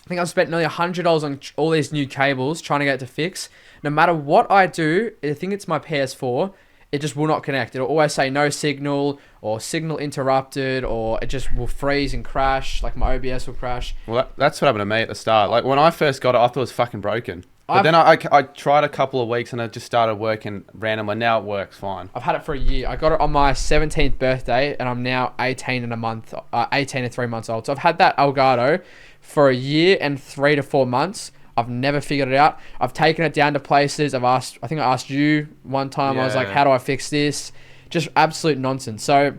Speaker 2: think I've spent nearly $100 on all these new cables trying to get it to fix. No matter what I do, I think it's my PS4. It just will not connect. It'll always say no signal or signal interrupted, or it just will freeze and crash. Like my OBS will crash.
Speaker 1: Well, that's what happened to me at the start. Like when I first got it, I thought it was fucking broken. But then I tried a couple of weeks and it just started working randomly. Now it works fine.
Speaker 2: I've had it for a year. I got it on my 17th birthday, and I'm now 18 and 3 months old. So I've had that Elgato for a year and 3 to 4 months. I've never figured it out. I've taken it down to places. I think I asked you one time. I was like, how do I fix this? Just absolute nonsense. So,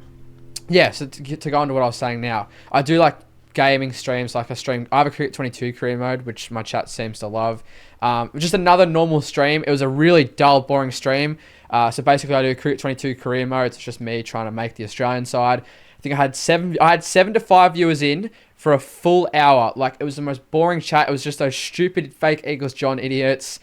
Speaker 2: yeah, so to go on to what I was saying now, I do like gaming streams. Like I have a Cricket 22 career mode, which my chat seems to love. Just another normal stream. It was a really dull, boring stream. So basically I do Cricket 22 career mode. It's just me trying to make the Australian side. I think I had 7 to 5 viewers in for a full hour. Like, it was the most boring chat. It was just those stupid fake Eagles John idiots.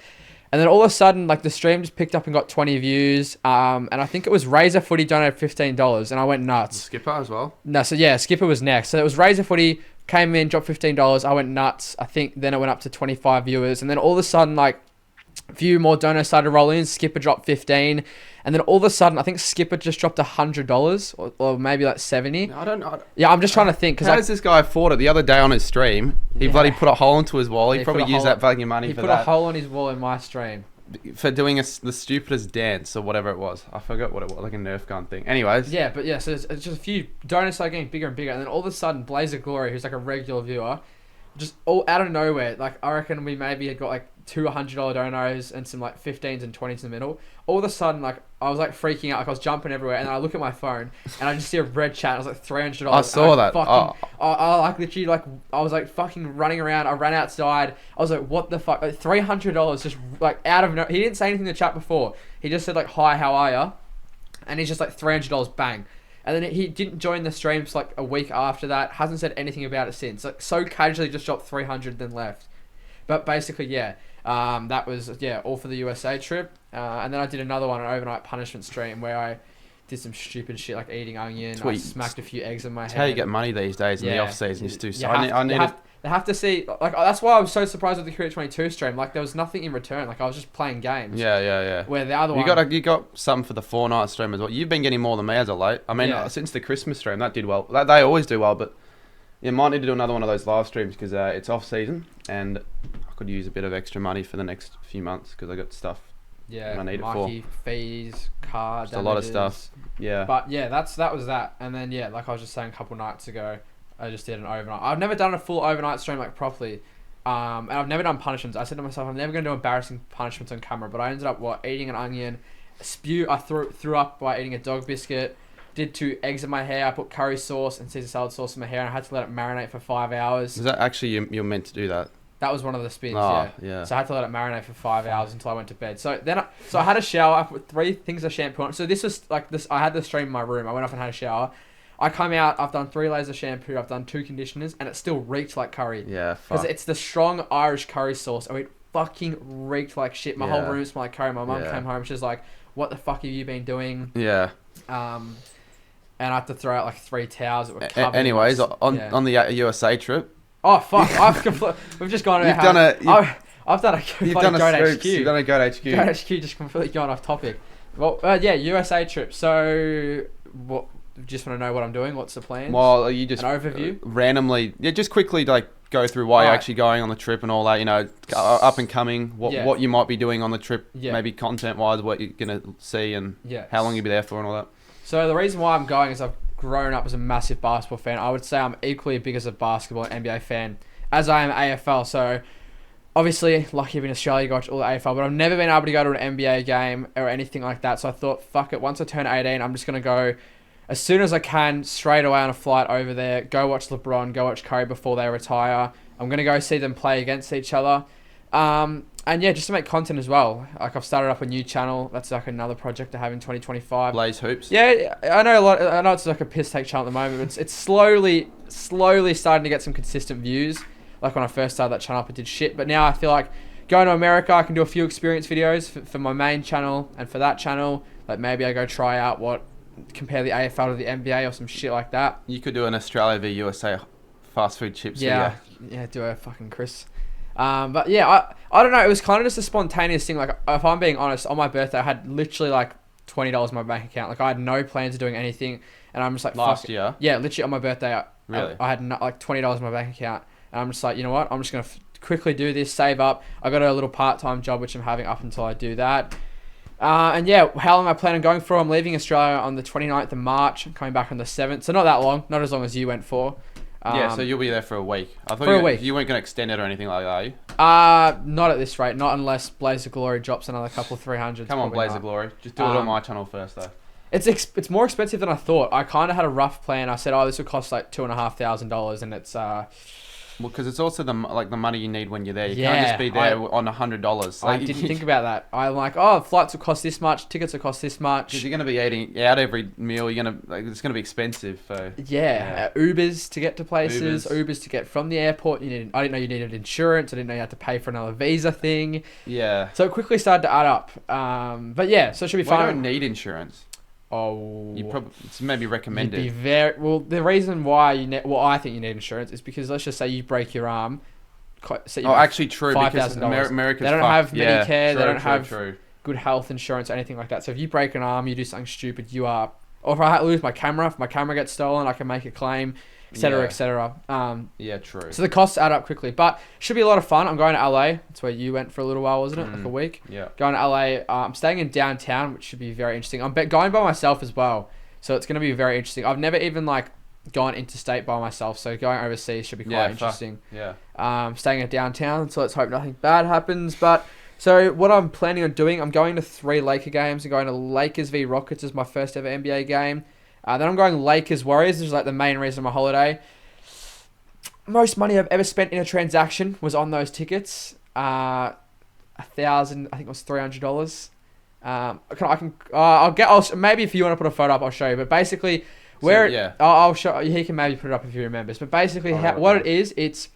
Speaker 2: And then all of a sudden, like, the stream just picked up and got 20 views. And I think it was Razor Footy donated $15, and I went nuts.
Speaker 1: Skipper as well?
Speaker 2: No, so yeah, Skipper was next. So it was Razor Footy, came in, dropped $15. I went nuts. I think then it went up to 25 viewers. And then all of a sudden, like, a few more donos started rolling in. Skipper dropped 15. And then all of a sudden, I think Skipper just dropped $100 or maybe like 70.
Speaker 1: I don't know.
Speaker 2: Yeah, I'm just trying to think.
Speaker 1: How does this guy afford it? The other day on his stream, he bloody put a hole into his wall. He probably used that fucking money for that.
Speaker 2: He put a hole in his wall in my stream.
Speaker 1: For doing the stupidest dance or whatever it was. I forgot what it was, like a Nerf gun thing. Anyways.
Speaker 2: Yeah, but yeah, so it's just a few donos started getting bigger and bigger. And then all of a sudden, Blazer Glory, who's like a regular viewer, just all out of nowhere, like I reckon we maybe had got like two $100 donos and some like 15s and 20s in the middle. All of a sudden, like I was like freaking out, like I was jumping everywhere, and then I look at my phone and I just see a red chat. And I was like $300.
Speaker 1: I saw that.
Speaker 2: I like literally like I was like fucking running around. I ran outside. I was like, what the fuck? Like $300 just like out of no. He didn't say anything in the chat before. He just said like, hi, how are ya? And he's just like $300 bang. And then he didn't join the streams like a week after that. Hasn't said anything about it since. Like so casually just dropped 300 then left. But basically, yeah, that was all for the USA trip. And then I did another one, an overnight punishment stream where I did some stupid shit like eating onion. I smacked a few eggs in my head.
Speaker 1: That's how you get money these days in the off season. Just do so.
Speaker 2: They have to see, like, that's why I was so surprised with the Cricket 22 stream. Like, there was nothing in return. Like, I was just playing games.
Speaker 1: Yeah.
Speaker 2: Where the other one...
Speaker 1: You got some for the 4-night stream as well. You've been getting more than me as of late. I mean, since the Christmas stream, that did well. They always do well, but you might need to do another one of those live streams because it's off season and I could use a bit of extra money for the next few months because I got stuff I need it for.
Speaker 2: Fees, car damages.
Speaker 1: A lot of stuff. Yeah.
Speaker 2: But yeah, that was that. And then, yeah, like I was just saying a couple nights ago, I just did an overnight. I've never done a full overnight stream like properly, and I've never done punishments. I said to myself, I'm never going to do embarrassing punishments on camera, but I ended up eating an onion, I threw up by eating a dog biscuit. Did 2 eggs in my hair. I put curry sauce and Caesar salad sauce in my hair, and I had to let it marinate for 5 hours.
Speaker 1: Is that actually you're meant to do that?
Speaker 2: That was one of the spins,
Speaker 1: yeah.
Speaker 2: So I had to let it marinate for 5 hours until I went to bed. So then, I had a shower. I put 3 things of shampoo on. So this was like this. I had the stream in my room. I went up and had a shower. I come out. I've done 3 layers of shampoo. I've done 2 conditioners, and it still reeked like curry.
Speaker 1: Yeah,
Speaker 2: because it's the strong Irish curry sauce. I mean, it fucking reeked like shit. My whole room smelled like curry. My mum came home. She was like, "What the fuck have you been doing?"
Speaker 1: Yeah.
Speaker 2: And I had to throw out like 3 towels that were covered.
Speaker 1: Anyways, on the USA trip.
Speaker 2: Oh fuck! We've just gone.
Speaker 1: I've done a
Speaker 2: Goat HQ.
Speaker 1: You've done a Goat HQ.
Speaker 2: Goat HQ just completely gone off topic. Well, USA trip. So, what? Just want to know what I'm doing. What's the plan?
Speaker 1: Well, you just
Speaker 2: an overview.
Speaker 1: Randomly, just quickly like go through why you're actually going on the trip and all that. You know, up and coming. What you might be doing on the trip. Yeah. Maybe content wise, what you're gonna see and how long you'll be there for and all that.
Speaker 2: So the reason why I'm going is I've grown up as a massive basketball fan. I would say I'm equally big as a basketball and NBA fan as I am AFL. So obviously, lucky in Australia, got all the AFL, but I've never been able to go to an NBA game or anything like that. So I thought, fuck it. Once I turn 18, I'm just gonna go as soon as I can, straight away on a flight over there. Go watch LeBron, go watch Curry before they retire. I'm gonna go see them play against each other. And yeah, just to make content as well. Like I've started up a new channel. That's like another project I have in 2025.
Speaker 1: Blaze Hoops.
Speaker 2: Yeah, I know I know it's like a piss take channel at the moment, but it's slowly starting to get some consistent views. Like when I first started that channel up, it did shit. But now I feel like going to America, I can do a few experience videos for my main channel and for that channel. Like maybe I go try out compare the AFL to the NBA or some shit like that.
Speaker 1: You could do an Australia v USA fast food chips video.
Speaker 2: Yeah, do a fucking Chris. But yeah, I don't know. It was kind of just a spontaneous thing. Like, if I'm being honest, on my birthday, I had literally like $20 in my bank account. Like, I had no plans of doing anything, and I'm just like,
Speaker 1: last year.
Speaker 2: Yeah, literally on my birthday,
Speaker 1: really,
Speaker 2: I had like $20 in my bank account, and I'm just like, you know what? I'm just gonna quickly do this, save up. I got a little part-time job which I'm having up until I do that. And yeah, how long I plan on going for? I'm leaving Australia on the 29th of March. I'm coming back on the 7th, so not that long. Not as long as you went for.
Speaker 1: So you'll be there for a week. I thought you weren't going to extend it or anything like that, are you?
Speaker 2: Not at this rate. Not unless Blaze of Glory drops another couple 300s.
Speaker 1: Come on, Blaze of Glory. Just do it on my channel first, though.
Speaker 2: It's more expensive than I thought. I kind of had a rough plan. I said, this would cost like $2,500, and it's
Speaker 1: well, because it's also the money you need when you're there. You can't just be there on $100.
Speaker 2: I didn't think about that. I'm like, flights will cost this much, tickets will cost this much.
Speaker 1: Because you're going to be eating out every meal. It's going to be expensive. So
Speaker 2: Ubers to get to places, Ubers to get from the airport. I didn't know you needed insurance. I didn't know you had to pay for another visa thing.
Speaker 1: Yeah.
Speaker 2: So it quickly started to add up. But yeah, so it should be fun.
Speaker 1: You don't need insurance. It's maybe recommended.
Speaker 2: The reason why I think you need insurance is because let's just say you break your arm.
Speaker 1: Actually true, because America's
Speaker 2: they don't have Medicare,
Speaker 1: they
Speaker 2: don't have good health insurance or anything like that. So if you break an arm, you do something stupid, or if I lose my camera, if my camera gets stolen, I can make a claim, etc., etc.
Speaker 1: Yeah, true.
Speaker 2: So the costs add up quickly, but should be a lot of fun. I'm going to LA. That's where you went for a little while, wasn't it? Like a week.
Speaker 1: Yeah.
Speaker 2: Going to LA. I'm staying in downtown, which should be very interesting. I'm going by myself as well, so it's going to be very interesting. I've never even gone interstate by myself, so going overseas should be quite interesting.
Speaker 1: Yeah.
Speaker 2: Staying at downtown, so let's hope nothing bad happens. But so what I'm planning on doing, I'm going to 3 Laker games. I'm going to Lakers v Rockets as my first ever NBA game. Then I'm going Lakers Warriors, which is like the main reason of my holiday. Most money I've ever spent in a transaction was on those tickets. $1,000, I think it was $300. Maybe if you want to put a photo up, I'll show you. But basically, I'll show you. He can maybe put it up if he remembers. But basically, it is, it's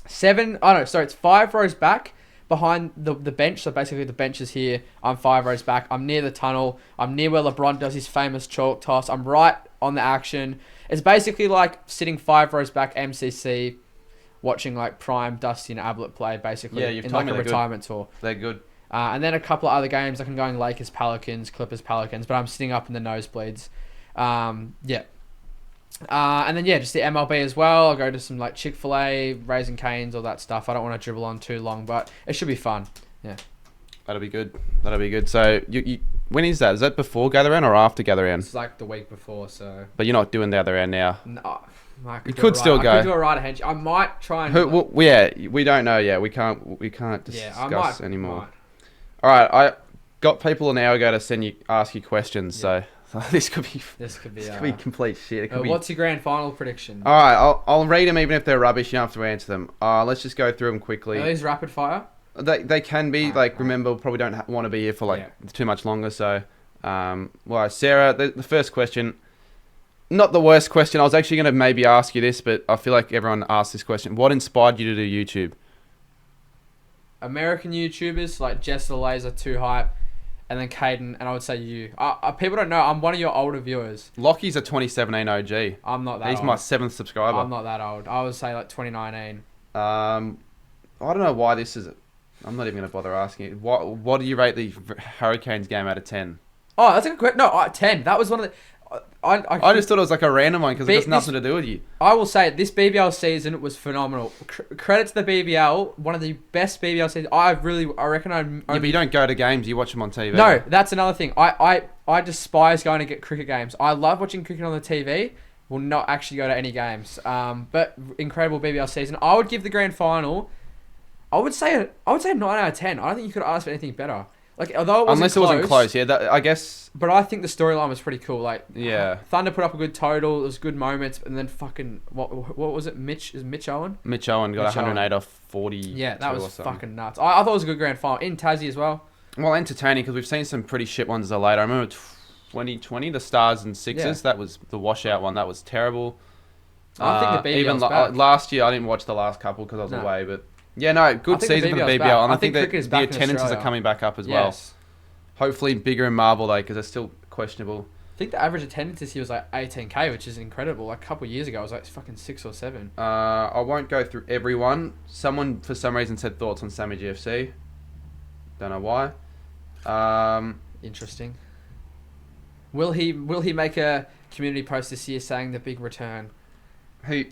Speaker 2: 5 rows back behind the bench. So basically, the bench is here. I'm 5 rows back. I'm near the tunnel. I'm near where LeBron does his famous chalk toss. I'm right on the action. It's basically like sitting 5 rows back, MCC, watching like Prime, Dusty, and Ablett play. Basically, in like a retirement tour.
Speaker 1: They're good.
Speaker 2: And then a couple of other games. Like I'm going Lakers, Pelicans, Clippers, Pelicans, but I'm sitting up in the nosebleeds. And then just the MLB as well. I'll go to some like Chick-fil-A, Raising Cane's, all that stuff. I don't want to dribble on too long, but it should be fun. Yeah. That'll
Speaker 1: be good. So you when is that? Is that before Gather Round or after Gather Round?
Speaker 2: It's like the week before, so.
Speaker 1: But you're not doing the Gather Round now.
Speaker 2: No.
Speaker 1: You could still go.
Speaker 2: I could do a ride ahead. I might try and.
Speaker 1: We don't know yet. We can't discuss anymore. All right, got people an hour ago to ask you questions, so this could be complete shit. It could be.
Speaker 2: What's your grand final prediction?
Speaker 1: All right, I'll read them even if they're rubbish. You don't have to answer them. Let's just go through them quickly.
Speaker 2: Are these rapid fire?
Speaker 1: They can be remember, probably don't want to be here for too much longer. So, Sarah, the first question, not the worst question. I was actually going to maybe ask you this, but I feel like everyone asks this question. What inspired you to do YouTube?
Speaker 2: American YouTubers like Jess the Laser, Too Hype, and then Caden, and I would say you. People don't know, I'm one of your older viewers.
Speaker 1: Lockie's a 2017 OG.
Speaker 2: I'm not that old.
Speaker 1: He's my 7th subscriber.
Speaker 2: I'm not that old. I would say like 2019.
Speaker 1: I don't know why this is... I'm not even going to bother asking it. What do you rate the Hurricanes game out of 10?
Speaker 2: Oh, that's a good question. No, 10. That was one of the...
Speaker 1: I just thought it was like a random one because it has nothing to do with you.
Speaker 2: I will say this BBL season was phenomenal. Credit to the BBL, one of the best BBL seasons. I reckon
Speaker 1: Yeah, but you don't go to games, you watch them on TV.
Speaker 2: No, that's another thing. I despise going to get cricket games. I love watching cricket on the TV. Will not actually go to any games. But incredible BBL season. I would give the grand final. I would say a 9 out of 10. I don't think you could ask for anything better. Like, although
Speaker 1: unless it wasn't close, yeah. I guess.
Speaker 2: But I think the storyline was pretty cool. Like,
Speaker 1: yeah,
Speaker 2: Thunder put up a good total. It was good moments, and then fucking what was it? Mitch Owen.
Speaker 1: Mitch Owen got 108 off 40.
Speaker 2: Yeah, that was fucking nuts. I thought it was a good grand final in Tassie as well.
Speaker 1: Well, entertaining because we've seen some pretty shit ones as of late. I remember 2020, the Stars and Sixers.
Speaker 2: Yeah.
Speaker 1: That was the washout one. That was terrible.
Speaker 2: I think the BBL
Speaker 1: even
Speaker 2: back.
Speaker 1: Last year, I didn't watch the last couple because I was away, but. Yeah, no, good season for the BBL,
Speaker 2: back.
Speaker 1: and I think that
Speaker 2: cricket is
Speaker 1: the
Speaker 2: back in
Speaker 1: attendances
Speaker 2: Australia.
Speaker 1: are coming back up as well.
Speaker 2: Yes.
Speaker 1: Hopefully bigger in Marvel though, because they're still questionable.
Speaker 2: I think the average attendance this year was like 18k, which is incredible. Like a couple of years ago, it was like fucking 6 or 7.
Speaker 1: I won't go through everyone. Someone for some reason said thoughts on Sammy GFC. Don't know why.
Speaker 2: Interesting. Will he make a community post this year saying the big return? He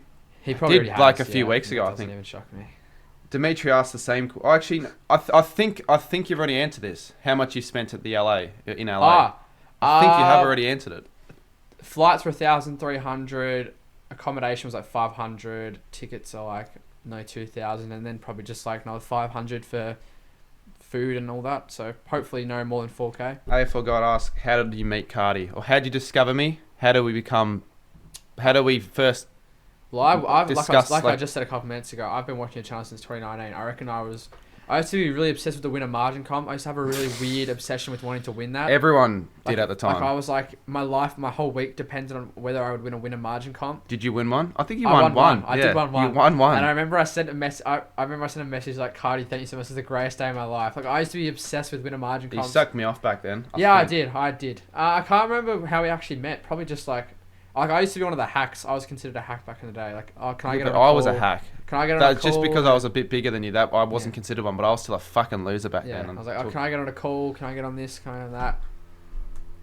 Speaker 2: probably
Speaker 1: did
Speaker 2: already
Speaker 1: like
Speaker 2: has,
Speaker 1: a few weeks ago. I
Speaker 2: doesn't
Speaker 1: think.
Speaker 2: even shock me.
Speaker 1: Dimitri asked the same. Actually, I think you've already answered this. How much you spent at the in LA? I think you have already answered it.
Speaker 2: Flights were 1,300. Accommodation was like 500. Tickets are like 2,000, and then probably just like another 500 for food and all that. So hopefully no more than 4k.
Speaker 1: AFL God asked, how did you meet Cardy, or how did you discover me? How do we first?
Speaker 2: Well, I just said a couple minutes ago, I've been watching your channel since 2019. I reckon I used to be really obsessed with the winner margin comp. I used to have a really weird obsession with wanting to win that.
Speaker 1: Everyone did at the time.
Speaker 2: Like I was like, my whole week depended on whether I would win a winner margin comp.
Speaker 1: Did you win one? I think you won one.
Speaker 2: I did win one.
Speaker 1: You won one.
Speaker 2: And I remember I sent a message. I remember I sent a message like, Cardy, thank you so much. This is the greatest day of my life. Like I used to be obsessed with winner margin comp.
Speaker 1: You sucked me off back then.
Speaker 2: I did. I can't remember how we actually met. Probably just like I used to be one of the hacks. I was considered a hack back in the day. Like, oh, can I get on a call?
Speaker 1: I was a hack.
Speaker 2: Can I get on a call?
Speaker 1: Just because I was a bit bigger than you, that I wasn't considered one, but I was still a fucking loser back then.
Speaker 2: I was like, oh, can I get on a call? Can I get on this? Can I get on that?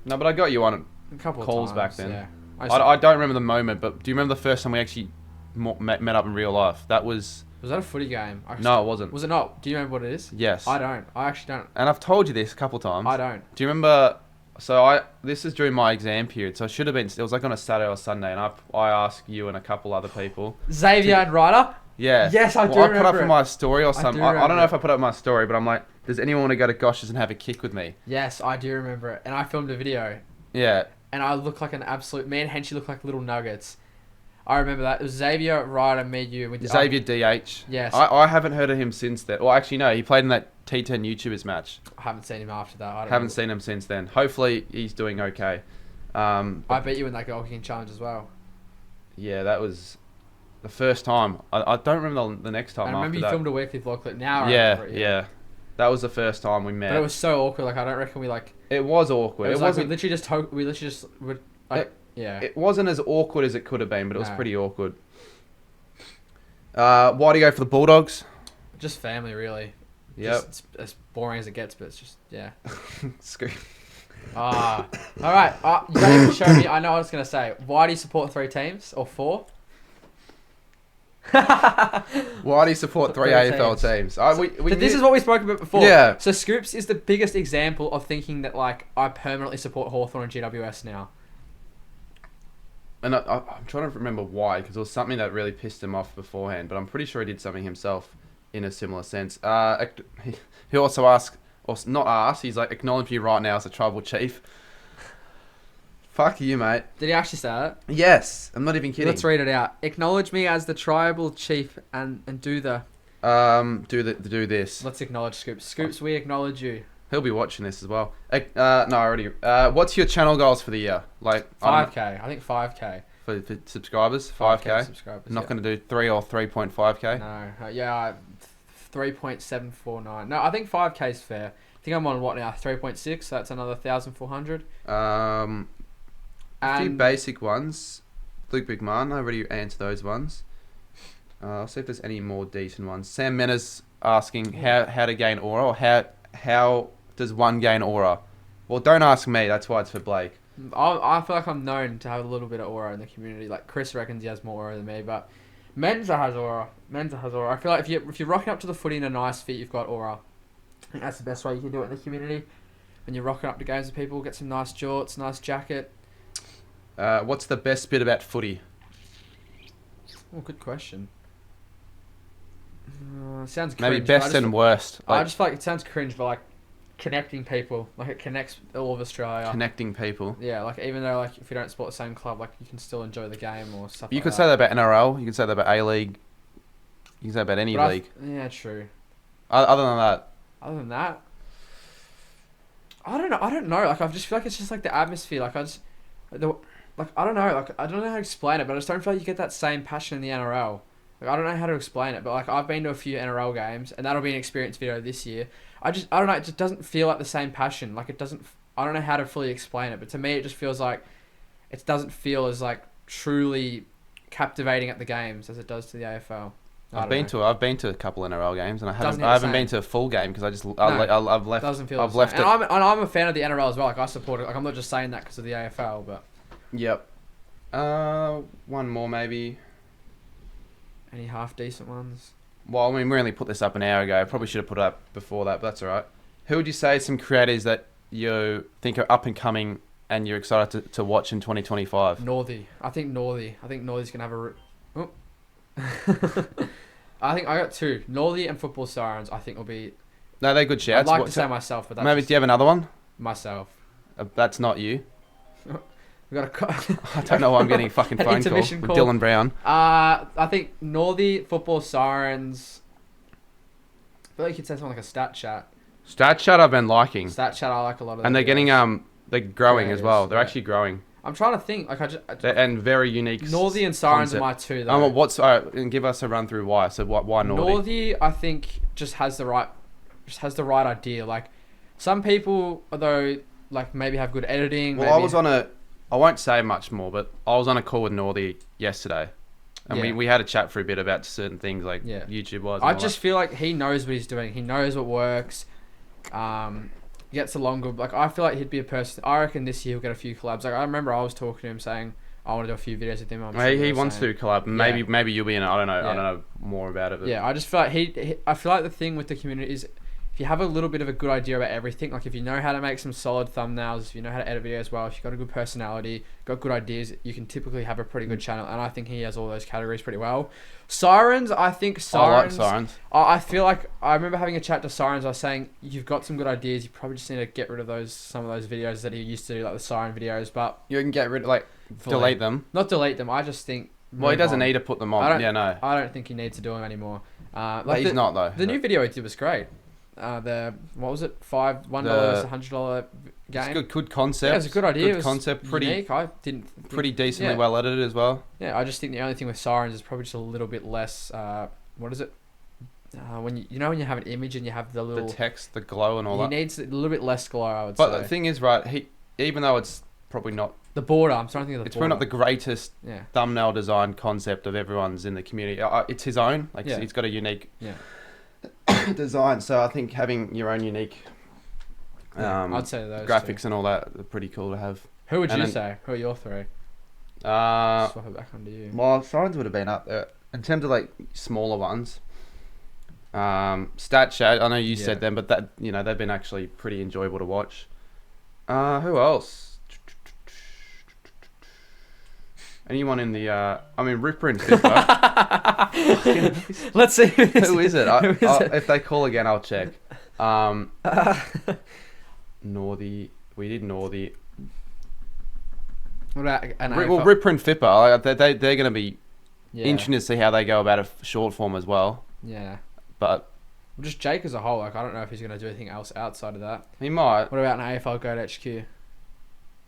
Speaker 1: No, but I got you on
Speaker 2: a couple of
Speaker 1: calls
Speaker 2: times,
Speaker 1: back then.
Speaker 2: Yeah.
Speaker 1: I don't remember the moment, but do you remember the first time we actually met up in real life? That was...
Speaker 2: Was that a footy game?
Speaker 1: No, it wasn't.
Speaker 2: Was it not? Do you remember what it is?
Speaker 1: Yes.
Speaker 2: I don't. I actually don't.
Speaker 1: And I've told you this a couple times.
Speaker 2: I don't.
Speaker 1: Do you remember... So this is during my exam period, so it should have been... It was like on a Saturday or Sunday, and I asked you and a couple other people...
Speaker 2: Xavier and Ryder?
Speaker 1: Yeah.
Speaker 2: Yes, I do
Speaker 1: I
Speaker 2: remember
Speaker 1: put up in my story or something. I don't know if I put up my story, but I'm like, does anyone want to go to Gosh's and have a kick with me?
Speaker 2: Yes, I do remember it. And I filmed a video.
Speaker 1: Yeah.
Speaker 2: And I look like an absolute... Me and Henchy look like little nuggets. I remember that. It was Xavier, Ryder, me, you.
Speaker 1: Xavier DH.
Speaker 2: Yes.
Speaker 1: I haven't heard of him since then. Well, actually, no. He played in that T10 YouTubers match.
Speaker 2: I haven't seen him after that. I
Speaker 1: haven't seen him since then. Hopefully, he's doing okay.
Speaker 2: I beat you in that goal kicking challenge as well.
Speaker 1: Yeah, that was the first time. I don't remember the next time.
Speaker 2: I remember you filmed a weekly vlog clip. Now I remember it,
Speaker 1: yeah. That was the first time we met.
Speaker 2: But it was so awkward. Like I don't reckon we like.
Speaker 1: It was awkward.
Speaker 2: It wasn't. We literally just would like. Yeah.
Speaker 1: It wasn't as awkward as it could have been, but it was pretty awkward. Why do you go for the Bulldogs?
Speaker 2: Just family, really.
Speaker 1: Yeah.
Speaker 2: It's as boring as it gets, but it's just yeah.
Speaker 1: Screw.
Speaker 2: All right. You don't even show me. I know what I was gonna say. Why do you support 3 teams or 4?
Speaker 1: Why do you support 3 AFL teams?
Speaker 2: This is what we spoke about before.
Speaker 1: Yeah.
Speaker 2: So Scoops is the biggest example of thinking that like I permanently support Hawthorn and GWS now.
Speaker 1: And I'm trying to remember why, because it was something that really pissed him off beforehand, but I'm pretty sure he did something himself in a similar sense. He also asked, not asked. He's like, acknowledge me right now as a tribal chief. Fuck you, mate.
Speaker 2: Did he actually say that?
Speaker 1: Yes, I'm not even kidding.
Speaker 2: Let's read it out. Acknowledge me as the tribal chief and do the...
Speaker 1: Do this.
Speaker 2: Let's acknowledge Scoops. Scoops, we acknowledge you.
Speaker 1: He'll be watching this as well. No, already. What's your channel goals for the year? Like
Speaker 2: 5K. I think 5K.
Speaker 1: For subscribers? 5K?
Speaker 2: Subscribers.
Speaker 1: Not going to do 3 or 3.5K?
Speaker 2: No. Yeah, 3.749. No, I think 5K is fair. I think I'm on what now? 3.6. So that's another 1,400.
Speaker 1: A few basic ones. Luke Bigman, I already answered those ones. I'll see if there's any more decent ones. Sam Mena's asking how to gain aura, or how does one gain aura? Well, don't ask me. That's why it's for Blake.
Speaker 2: I feel like I'm known to have a little bit of aura in the community. Like Chris reckons he has more aura than me, but Menza has aura. I feel like if you're rocking up to the footy in a nice fit, you've got aura. I think that's the best way you can do it in the community. When you're rocking up to games with people, get some nice jorts, nice jacket.
Speaker 1: What's the best bit about footy?
Speaker 2: Oh, good question. Sounds cringe.
Speaker 1: Maybe best and worst.
Speaker 2: I just feel like it sounds cringe, but like connecting people, like it connects all of Australia.
Speaker 1: Connecting people.
Speaker 2: Yeah, like even though like if you don't support the same club, like you can still enjoy the game or stuff.
Speaker 1: You could say that about NRL. You could say that about A-League. You can say that about any league.
Speaker 2: Yeah, true.
Speaker 1: Other than that.
Speaker 2: Other than that, I don't know. Like I just feel like it's just like the atmosphere. Like I don't know. Like I don't know how to explain it, but I just don't feel like you get that same passion in the NRL. Like I don't know how to explain it, but like I've been to a few NRL games, and that'll be an experience video this year. I don't know. It just doesn't feel like the same passion. Like it doesn't. I don't know how to fully explain it, but to me, it just feels like it doesn't feel as like truly captivating at the games as it does to the AFL. I've been
Speaker 1: to a couple NRL games, and I haven't been to a full game because I've left.
Speaker 2: Doesn't feel.
Speaker 1: I've left it.
Speaker 2: And I'm a fan of the NRL as well. Like I support it. Like I'm not just saying that because of the AFL, but.
Speaker 1: Yep. One more maybe.
Speaker 2: Any half decent ones?
Speaker 1: Well, I mean, we only put this up an hour ago. Probably should have put it up before that, but that's all right. Who would you say some creators that you think are up and coming and you're excited to watch in 2025?
Speaker 2: Northy. I think Northy's going to have a... I think I got two. Northy and Football Sirens, I think will be...
Speaker 1: No, they're good shouts.
Speaker 2: I'd like to say myself, but that's
Speaker 1: maybe, do you have another one?
Speaker 2: Myself.
Speaker 1: That's not you.
Speaker 2: We got a
Speaker 1: I don't know why I'm getting a fucking phone call with Dylan Brown.
Speaker 2: I think Northy, Football Sirens... I feel like you could say something like a Stat Chat.
Speaker 1: Stat Chat I've been liking.
Speaker 2: Stat Chat I like a lot of.
Speaker 1: And they're getting they're growing as well. They're actually growing.
Speaker 2: I'm trying to think like
Speaker 1: and very unique.
Speaker 2: Northy and Sirens
Speaker 1: concept.
Speaker 2: are my two though.
Speaker 1: And give us a run through why. So why Northy?
Speaker 2: Northy I think just has the right idea. Like some people although like maybe have good editing.
Speaker 1: Well, I won't say much more, but I was on a call with Northy yesterday. And we had a chat for a bit about certain things like YouTube was.
Speaker 2: I just feel like he knows what he's doing. He knows what works. Gets along good. Like I feel like he'd be a person. I reckon this year he'll get a few collabs. Like I remember I was talking to him saying I want to do a few videos with him.
Speaker 1: He wants to do collab. Maybe you'll be in it. I don't know. I don't know more about it. But.
Speaker 2: Yeah, I just feel like I feel like the thing with the community is if you have a little bit of a good idea about everything, like if you know how to make some solid thumbnails, if you know how to edit videos well, if you've got a good personality, got good ideas, you can typically have a pretty good channel. And I think he has all those categories pretty well. Sirens, I like Sirens. I feel like I remember having a chat to Sirens. I was saying you've got some good ideas. You probably just need to get rid of some of those videos that he used to do, like the Siren videos. But
Speaker 1: you can get rid of delete them.
Speaker 2: Not delete them. I just think.
Speaker 1: Well, he doesn't need to put them on.
Speaker 2: I don't think he needs to do them anymore.
Speaker 1: He's not though.
Speaker 2: The new video he did was great. What was it? $1 versus $100 game.
Speaker 1: It's good concept.
Speaker 2: Yeah, it was a good idea.
Speaker 1: Good concept. Pretty
Speaker 2: unique. I didn't. Think,
Speaker 1: pretty decently well edited as well.
Speaker 2: Yeah, I just think the only thing with Sirens is probably just a little bit less. What is it? When when you have an image and you have the
Speaker 1: text, the glow and all that.
Speaker 2: He needs a little bit less glow, I would say.
Speaker 1: But the thing is, right? Even though it's probably not
Speaker 2: the border. I'm trying to think of the border.
Speaker 1: It's probably not the greatest thumbnail design concept of everyone's in the community. It's his own. He's got a unique. Design, so I think having your own unique
Speaker 2: I'd say those
Speaker 1: graphics
Speaker 2: two.
Speaker 1: And all that are pretty cool to have.
Speaker 2: Who would you say? Who are your three? Swap it back onto you.
Speaker 1: Well, Sirens would have been up there. In terms of smaller ones, Stat Chat, I know you said them, but that they've been actually pretty enjoyable to watch. Who else? Anyone in the Ripper and Fiffer.
Speaker 2: Let's see.
Speaker 1: Who is it? If they call again, I'll check. Northy. We did Northy.
Speaker 2: What about an
Speaker 1: Well,
Speaker 2: AFL?
Speaker 1: Ripper and Fipper, they're going to be
Speaker 2: Yeah.
Speaker 1: interesting to see how they go about a short form as well.
Speaker 2: Yeah.
Speaker 1: But
Speaker 2: Well, just Jake as a whole. Like, I don't know if he's going to do anything else outside of that.
Speaker 1: he might.
Speaker 2: What about an AFL Goat HQ?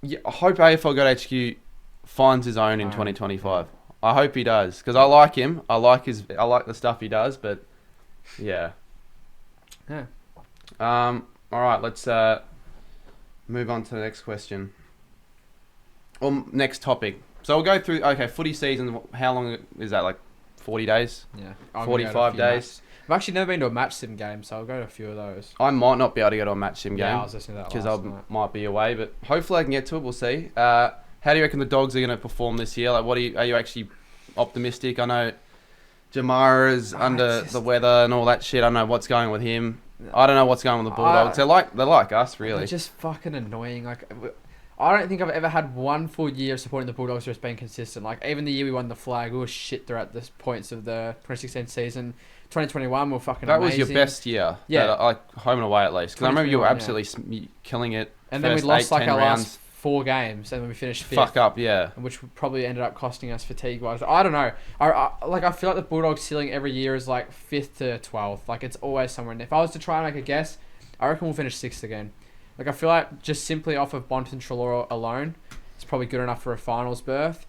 Speaker 1: Yeah, I hope AFL Got HQ finds his own in 2025. I hope he does because I like him. I like the stuff he does. But yeah.
Speaker 2: Yeah.
Speaker 1: All right. Let's move on to the next question. Or next topic. So we'll go through. Okay, footy season. How long is that? Like 40 days?
Speaker 2: Yeah.
Speaker 1: 45 days.
Speaker 2: I've actually never been to a match sim game, so I'll go to a few of those.
Speaker 1: I might not be able to go to a match sim game.
Speaker 2: Yeah, I was listening to that
Speaker 1: because
Speaker 2: last
Speaker 1: I
Speaker 2: night.
Speaker 1: might be away, but hopefully I can get to it. We'll see. How do you reckon the Dogs are going to perform this year? Like, are you actually optimistic? I know Jamara's under the weather and all that shit. I don't know what's going on with him. I don't know what's going on with the Bulldogs. They're like us, really.
Speaker 2: They're just fucking annoying. Like, I don't think I've ever had one full year of supporting the Bulldogs just being consistent. Like, even the year we won the flag, we were shit throughout the points of the 2016 season. 2021 were fucking
Speaker 1: that
Speaker 2: amazing.
Speaker 1: was your best year.
Speaker 2: Yeah.
Speaker 1: Like home and away at least. Because I remember you were
Speaker 2: 2021,
Speaker 1: absolutely killing it.
Speaker 2: And then we
Speaker 1: first
Speaker 2: lost
Speaker 1: 8,
Speaker 2: like
Speaker 1: 10
Speaker 2: our
Speaker 1: rounds.
Speaker 2: last 4 games, and then we finished 5th.
Speaker 1: Fuck up, yeah.
Speaker 2: Which probably ended up costing us fatigue-wise. I don't know. I feel like the Bulldogs ceiling every year is like 5th to 12th. Like, it's always somewhere in there. If I was to try and make a guess, I reckon we'll finish 6th again. Like, I feel like just simply off of Bont and Treloar alone, it's probably good enough for a finals berth.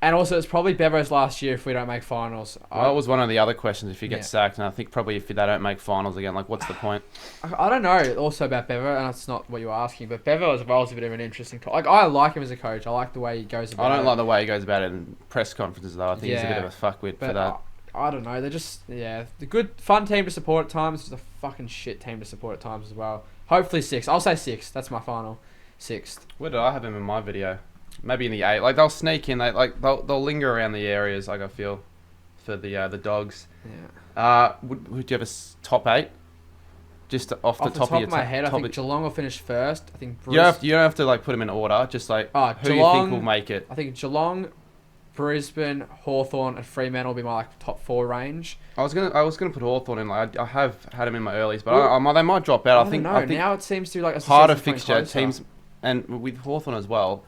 Speaker 2: And also, it's probably Bevo's last year if we don't make finals.
Speaker 1: Well, that was one of the other questions if you get
Speaker 2: Yeah.
Speaker 1: sacked. And I think probably if they don't make finals again, like, what's the point?
Speaker 2: I don't know also about Bevo, and that's not what you were asking, but Bevo as well is a bit of an interesting topic. Like, I like him as a coach. I like the way he goes about it.
Speaker 1: I don't like the way he goes about it in press conferences, though. I think he's a bit of a fuckwit for that.
Speaker 2: I don't know. They're just, the good, fun team to support at times. Just a fucking shit team to support at times as well. Hopefully 6th. I'll say 6th. That's my final. 6th.
Speaker 1: Where did I have him in my video? Maybe in the 8. Like, they'll sneak in. They'll linger around the areas, like, I feel, for the Dogs.
Speaker 2: Yeah.
Speaker 1: Would you have a top 8? Just off the top
Speaker 2: of my head, I think Geelong will finish first. I think
Speaker 1: You don't have to like put them in order. Just like who do you think will make it?
Speaker 2: I think Geelong, Brisbane, Hawthorn, and Fremantle will be my like top 4 range.
Speaker 1: I was gonna put Hawthorn in. Like I have had him in my earlies, but they might drop out.
Speaker 2: I think now it seems to be like a
Speaker 1: harder fixture teams, and with Hawthorn as well,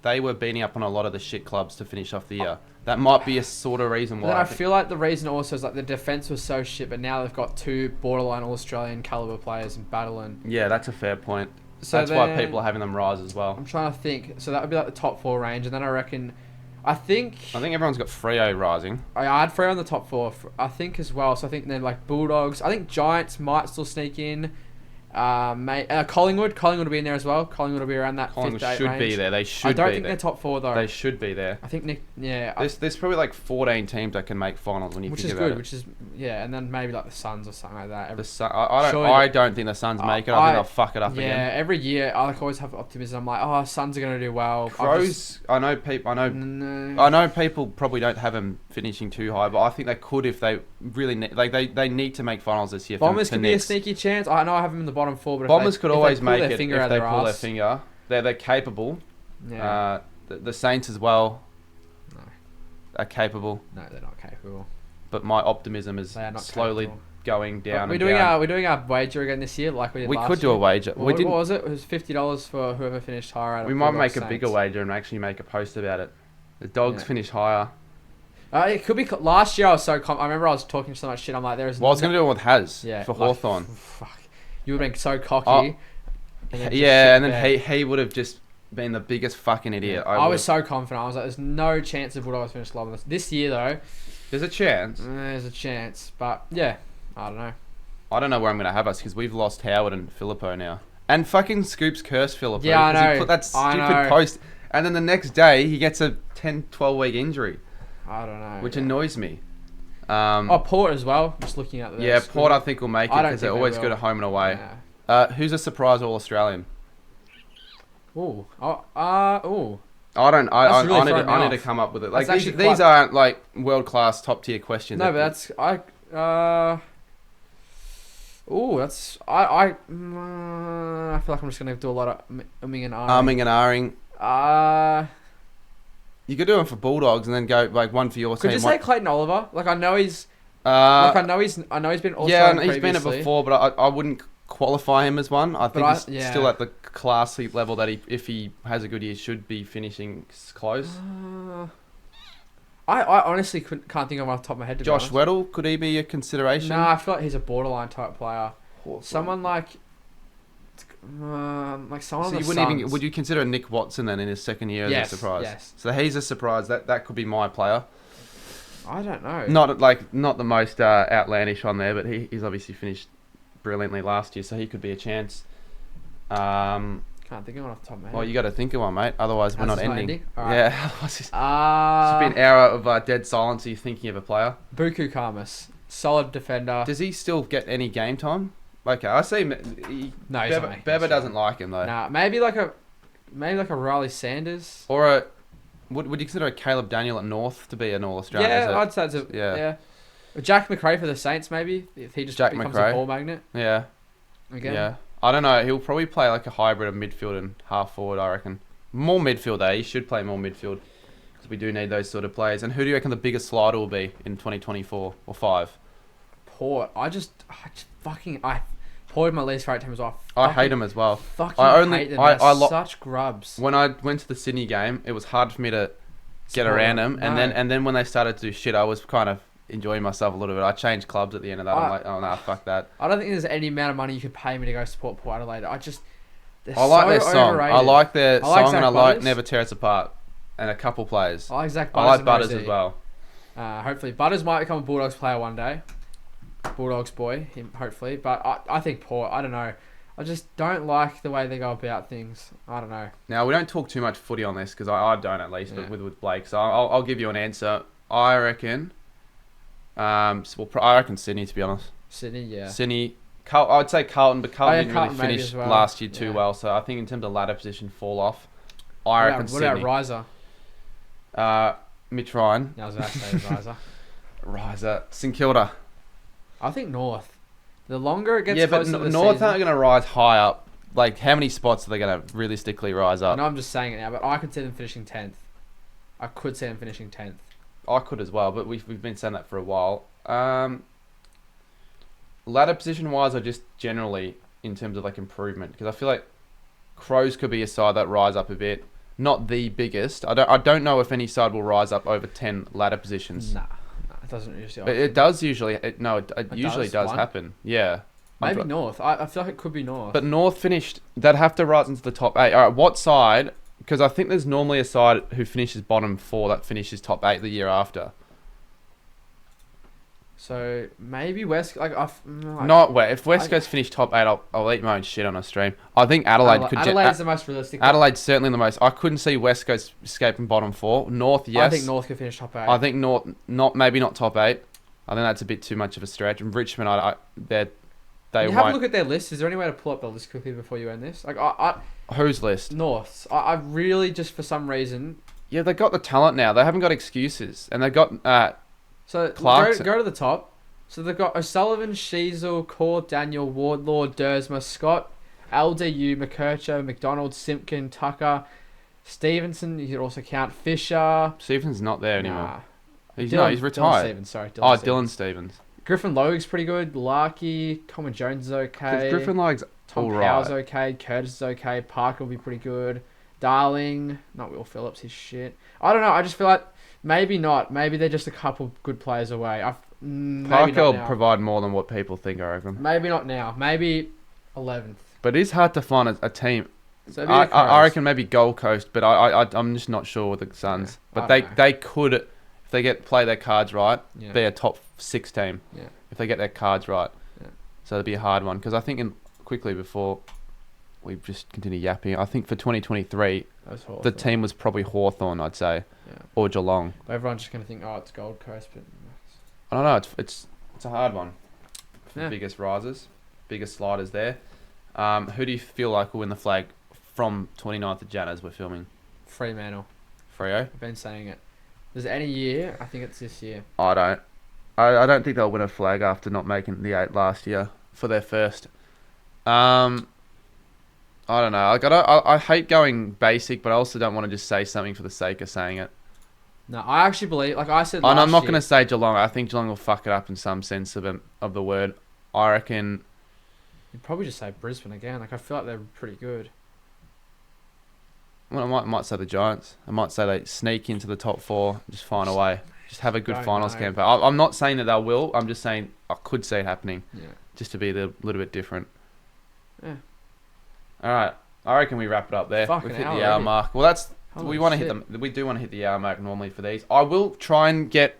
Speaker 1: they were beating up on a lot of the shit clubs to finish off the year. That might be a sort of reason why.
Speaker 2: Then I feel like the reason also is like the defense was so shit, but now they've got 2 borderline All-Australian caliber players in battling.
Speaker 1: Yeah, that's a fair point.
Speaker 2: So
Speaker 1: that's why people are having them rise as well.
Speaker 2: I'm trying to think. So that would be like the top 4 range, and then I reckon, I think
Speaker 1: everyone's got Freo rising.
Speaker 2: I had Freo on the top 4. I think as well. So I think then like Bulldogs. I think Giants might still sneak in. Collingwood will be in there as well. Collingwood will be around that 5th to 8th
Speaker 1: should
Speaker 2: range.
Speaker 1: be there. They should.
Speaker 2: I don't
Speaker 1: be
Speaker 2: think
Speaker 1: there.
Speaker 2: they're top 4 though.
Speaker 1: They should be there.
Speaker 2: I think
Speaker 1: There's probably like 14 teams that can make finals when you
Speaker 2: which
Speaker 1: think
Speaker 2: is
Speaker 1: about
Speaker 2: good.
Speaker 1: it.
Speaker 2: Which is and then maybe like the Suns or something like that.
Speaker 1: I don't think the Suns make it. I think they'll fuck it up again.
Speaker 2: Yeah, every year I like always have optimism. I'm like, oh, Suns are gonna do well.
Speaker 1: Crows. I know people probably don't have them finishing too high, but I think they could if they really they need to make finals this year.
Speaker 2: Bombers could be a sneaky chance. I know I have them in the bottom 4, but
Speaker 1: Bombers could always make it if
Speaker 2: they
Speaker 1: pull their finger. They're capable.
Speaker 2: Yeah.
Speaker 1: The Saints as well.
Speaker 2: No.
Speaker 1: Are capable.
Speaker 2: No, they're not capable.
Speaker 1: But my optimism is slowly
Speaker 2: capable.
Speaker 1: Going down.
Speaker 2: We're doing our wager again this year, like we did last year.
Speaker 1: We could do a wager.
Speaker 2: What was it? It was $50 for whoever finished higher.
Speaker 1: We might make a bigger wager and actually make a post about it. The Dogs finish higher.
Speaker 2: It could be last year. I was so I remember I was talking so much shit. I'm like, there's.
Speaker 1: Well, I was going to do it with Haz for
Speaker 2: like,
Speaker 1: Hawthorn.
Speaker 2: Fuck, you would have been so cocky.
Speaker 1: And then he would have just been the biggest fucking idiot.
Speaker 2: I was so confident. I was like, there's no chance the Bulldogs finish lower than this. This year though,
Speaker 1: there's a chance.
Speaker 2: There's a chance, but yeah, I don't know.
Speaker 1: I don't know where I'm going to have us because we've lost Howard and Filippo now. And fucking Scoops cursed Filippo.
Speaker 2: Yeah, I know.
Speaker 1: He put that stupid post. And then the next day, he gets a 10, 12-week injury.
Speaker 2: I don't know.
Speaker 1: Which annoys me.
Speaker 2: Port as well. Just looking at the
Speaker 1: Port I think will make it because they're always good at home and away. Yeah. Who's a surprise All-Australian?
Speaker 2: Ooh.
Speaker 1: I need to come up with it. Like these aren't like world-class top-tier questions.
Speaker 2: No, but that's... I feel like I'm just going to do a lot of umming and ahhing.
Speaker 1: Umming and ahhing. You could do them for Bulldogs and then go like one for your team.
Speaker 2: Could you say Clayton Oliver? Like I know he's... Like I know he's been all
Speaker 1: yeah,
Speaker 2: star
Speaker 1: and he's been it before, but I wouldn't qualify him as one. I think he's still at the classy level that if he has a good year, should be finishing close.
Speaker 2: I honestly can't think of off the top of my head.
Speaker 1: Josh Weddle, could he be a consideration?
Speaker 2: No, I feel like he's a borderline type player. Someone like someone
Speaker 1: So
Speaker 2: on the
Speaker 1: you wouldn't
Speaker 2: Suns.
Speaker 1: even, would you consider Nick Watson then in his second year as a surprise?
Speaker 2: Yes.
Speaker 1: So he's a surprise. That could be my player.
Speaker 2: I don't know.
Speaker 1: Not the most outlandish on there, but he's obviously finished brilliantly last year, so he could be a chance.
Speaker 2: Can't think of one off the top of my head.
Speaker 1: Well, you got to think of one, mate. Otherwise, we're not ending.
Speaker 2: All right.
Speaker 1: Yeah. Otherwise, it's been an hour of dead silence. Are you thinking of a player?
Speaker 2: Buku Kamas, solid defender.
Speaker 1: Does he still get any game time? Okay, I see.
Speaker 2: No, he's not.
Speaker 1: Beba doesn't like him though.
Speaker 2: Nah, maybe like a Riley Sanders.
Speaker 1: Or would you consider a Caleb Daniel at North to be an All-Australian?
Speaker 2: Yeah, I'd say it's yeah. Jack McRae for the Saints, maybe if he just becomes a ball magnet.
Speaker 1: Yeah.
Speaker 2: Again.
Speaker 1: Yeah. I don't know. He'll probably play like a hybrid of midfield and half forward, I reckon. More midfield, though. He should play more midfield because we do need those sort of players. And who do you reckon the biggest slider will be in 2024 or 5?
Speaker 2: Port. Port my least favourite team as well.
Speaker 1: I hate him as well.
Speaker 2: Hate them. They're such grubs.
Speaker 1: When I went to the Sydney game, it was hard for me to get around them. And then when they started to do shit, I was kind of enjoying myself a little bit. I changed clubs at the end of that. I'm like, oh no, fuck that.
Speaker 2: I don't think there's any amount of money you could pay me to go support Port Adelaide. I
Speaker 1: like their song.
Speaker 2: Overrated.
Speaker 1: I like their song, and I like
Speaker 2: Butters.
Speaker 1: Never Tear Us Apart, and a couple players.
Speaker 2: I like Zach
Speaker 1: I
Speaker 2: Butters.
Speaker 1: like Butters as well.
Speaker 2: Hopefully, Butters might become a Bulldogs player one day. Bulldogs boy, hopefully. But I think Port. I don't know. I just don't like the way they go about things. I don't know.
Speaker 1: Now we don't talk too much footy on this because I don't at least, but with Blake. So I'll give you an answer. I reckon. I reckon Sydney, to be honest.
Speaker 2: Sydney, yeah.
Speaker 1: Sydney. I'd say Carlton, but Carlton didn't
Speaker 2: Carlton
Speaker 1: really finish
Speaker 2: well.
Speaker 1: last year too well. So I think in terms of ladder position fall off, I reckon
Speaker 2: What
Speaker 1: Sydney.
Speaker 2: about Riser?
Speaker 1: Mitch Ryan.
Speaker 2: I was about to say Riser.
Speaker 1: Riser. St Kilda.
Speaker 2: I think North. The longer it gets
Speaker 1: but
Speaker 2: closer to the
Speaker 1: North
Speaker 2: season,
Speaker 1: aren't going to rise high up. Like, how many spots are they going to realistically rise
Speaker 2: I
Speaker 1: up?
Speaker 2: know I'm just saying it now, but I could see them finishing 10th. I could see them finishing 10th.
Speaker 1: I could as well, but we've been saying that for a while. Ladder position wise, or just generally in terms of like improvement, because I feel like Crows could be a side that rise up a bit. Not the biggest. I don't know if any side will rise up over 10 ladder positions.
Speaker 2: Nah, it doesn't usually.
Speaker 1: But it does usually. It usually does
Speaker 2: One?
Speaker 1: happen. Yeah.
Speaker 2: Maybe North. I feel like it could be North.
Speaker 1: But North finished. They'd have to rise into the top 8. All right, what side? Because I think there's normally a side who finishes bottom 4 that finishes top 8 the year after.
Speaker 2: So maybe West.
Speaker 1: Not West. If West Coast finish top 8, I'll eat my own shit on a stream. I think Adelaide could.
Speaker 2: Adelaide's the most realistic.
Speaker 1: Adelaide's certainly the most. I couldn't see West Coast escaping bottom 4. North, yes.
Speaker 2: I think North could finish top 8.
Speaker 1: I think North, maybe not top 8. I think that's a bit too much of a stretch. And Richmond, they
Speaker 2: have a look at their list. Is there any way to pull up the list quickly before you end this?
Speaker 1: Whose list?
Speaker 2: North. I really just for some reason.
Speaker 1: Yeah, they got the talent now. They haven't got excuses, and they got.
Speaker 2: So
Speaker 1: Clarkson.
Speaker 2: Go to the top. So they've got O'Sullivan, Sheasel, Core, Daniel, Wardlaw, Dersma, Scott, LDU, McKercher, McDonald, Simpkin, Tucker, Stevenson. You could also count Fisher.
Speaker 1: Stevens not there anymore. He's
Speaker 2: Dylan
Speaker 1: retired.
Speaker 2: Stevens, sorry.
Speaker 1: Dylan Stevens.
Speaker 2: Griffin Logue's pretty good. Larkey, Coleman Jones is okay.
Speaker 1: Griffin Logue's
Speaker 2: Tom
Speaker 1: all
Speaker 2: Powell's
Speaker 1: right.
Speaker 2: okay. Curtis is okay. Parker will be pretty good. Darling, not Will Phillips, he's shit. I don't know. I just feel like maybe not. Maybe they're just a couple good players away.
Speaker 1: Parker will provide more than what people think, I reckon.
Speaker 2: Maybe not now. Maybe 11th.
Speaker 1: But it is hard to find a team.
Speaker 2: So
Speaker 1: I reckon maybe Gold Coast, but I'm just not sure with the Suns.
Speaker 2: Yeah,
Speaker 1: but they could, if they play their cards right, be a top 6 team.
Speaker 2: Yeah.
Speaker 1: If they get their cards right.
Speaker 2: Yeah.
Speaker 1: So it'd be a hard one. Because I think, quickly before we just continue yapping, I think for 2023, the team was probably Hawthorn, I'd say, or Geelong.
Speaker 2: But everyone's just going to think, it's Gold Coast. But
Speaker 1: I don't know. It's a hard one. For the biggest risers, biggest sliders there. Who do you feel like will win the flag from 29th of Jan as we're filming?
Speaker 2: Fremantle.
Speaker 1: Freo?
Speaker 2: I've been saying it. There's any year, I think it's this year.
Speaker 1: I don't think they'll win a flag after not making the 8 last year for their first. I don't know. I hate going basic, but I also don't want to just say something for the sake of saying it.
Speaker 2: No, I actually believe, like I said,
Speaker 1: And I'm not
Speaker 2: year,
Speaker 1: going to say Geelong. I think Geelong will fuck it up in some sense of the word. I reckon.
Speaker 2: You'd probably just say Brisbane again. Like I feel like they're pretty good.
Speaker 1: Well, I might say the Giants. I might say they sneak into the top 4, just find a way. Just have a good
Speaker 2: Don't
Speaker 1: finals
Speaker 2: know.
Speaker 1: campaign. I'm not saying that they will. I'm just saying I could see it happening.
Speaker 2: Yeah.
Speaker 1: Just to be a little bit different.
Speaker 2: Yeah.
Speaker 1: All right. I reckon we wrap it up there.
Speaker 2: Fucking
Speaker 1: We've hit
Speaker 2: hour
Speaker 1: the hour
Speaker 2: already.
Speaker 1: mark. Well, that's
Speaker 2: Holy
Speaker 1: we want to
Speaker 2: shit.
Speaker 1: hit them. We do want to hit the hour mark normally for these. I will try and get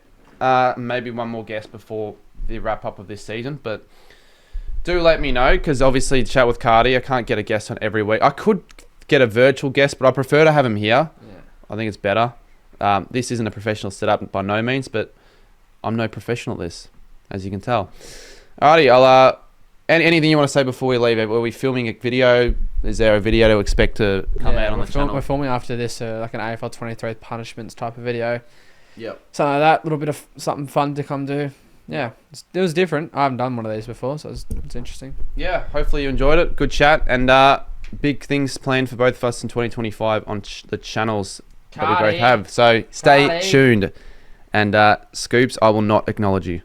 Speaker 1: maybe one more guest before the wrap up of this season, but do let me know because obviously chat with Cardy. I can't get a guest on every week. I could get a virtual guest, but I prefer to have him here.
Speaker 2: Yeah.
Speaker 1: I think it's better. This isn't a professional setup by no means, but I'm no professional at this, as you can tell. Alrighty, I'll anything you want to say before we leave? Are we filming a video? Is there a video to expect to come out on the channel?
Speaker 2: We're filming after this, like an AFL 23 punishments type of video.
Speaker 1: Yep.
Speaker 2: Something like that. A little bit of something fun to come do. Yeah, it was different. I haven't done one of these before, so it's interesting.
Speaker 1: Yeah, hopefully you enjoyed it. Good chat, and big things planned for both of us in 2025 on the channels that we both
Speaker 2: Cardy.
Speaker 1: have. So stay
Speaker 2: Cardy.
Speaker 1: tuned. And Scoops, I will not acknowledge you.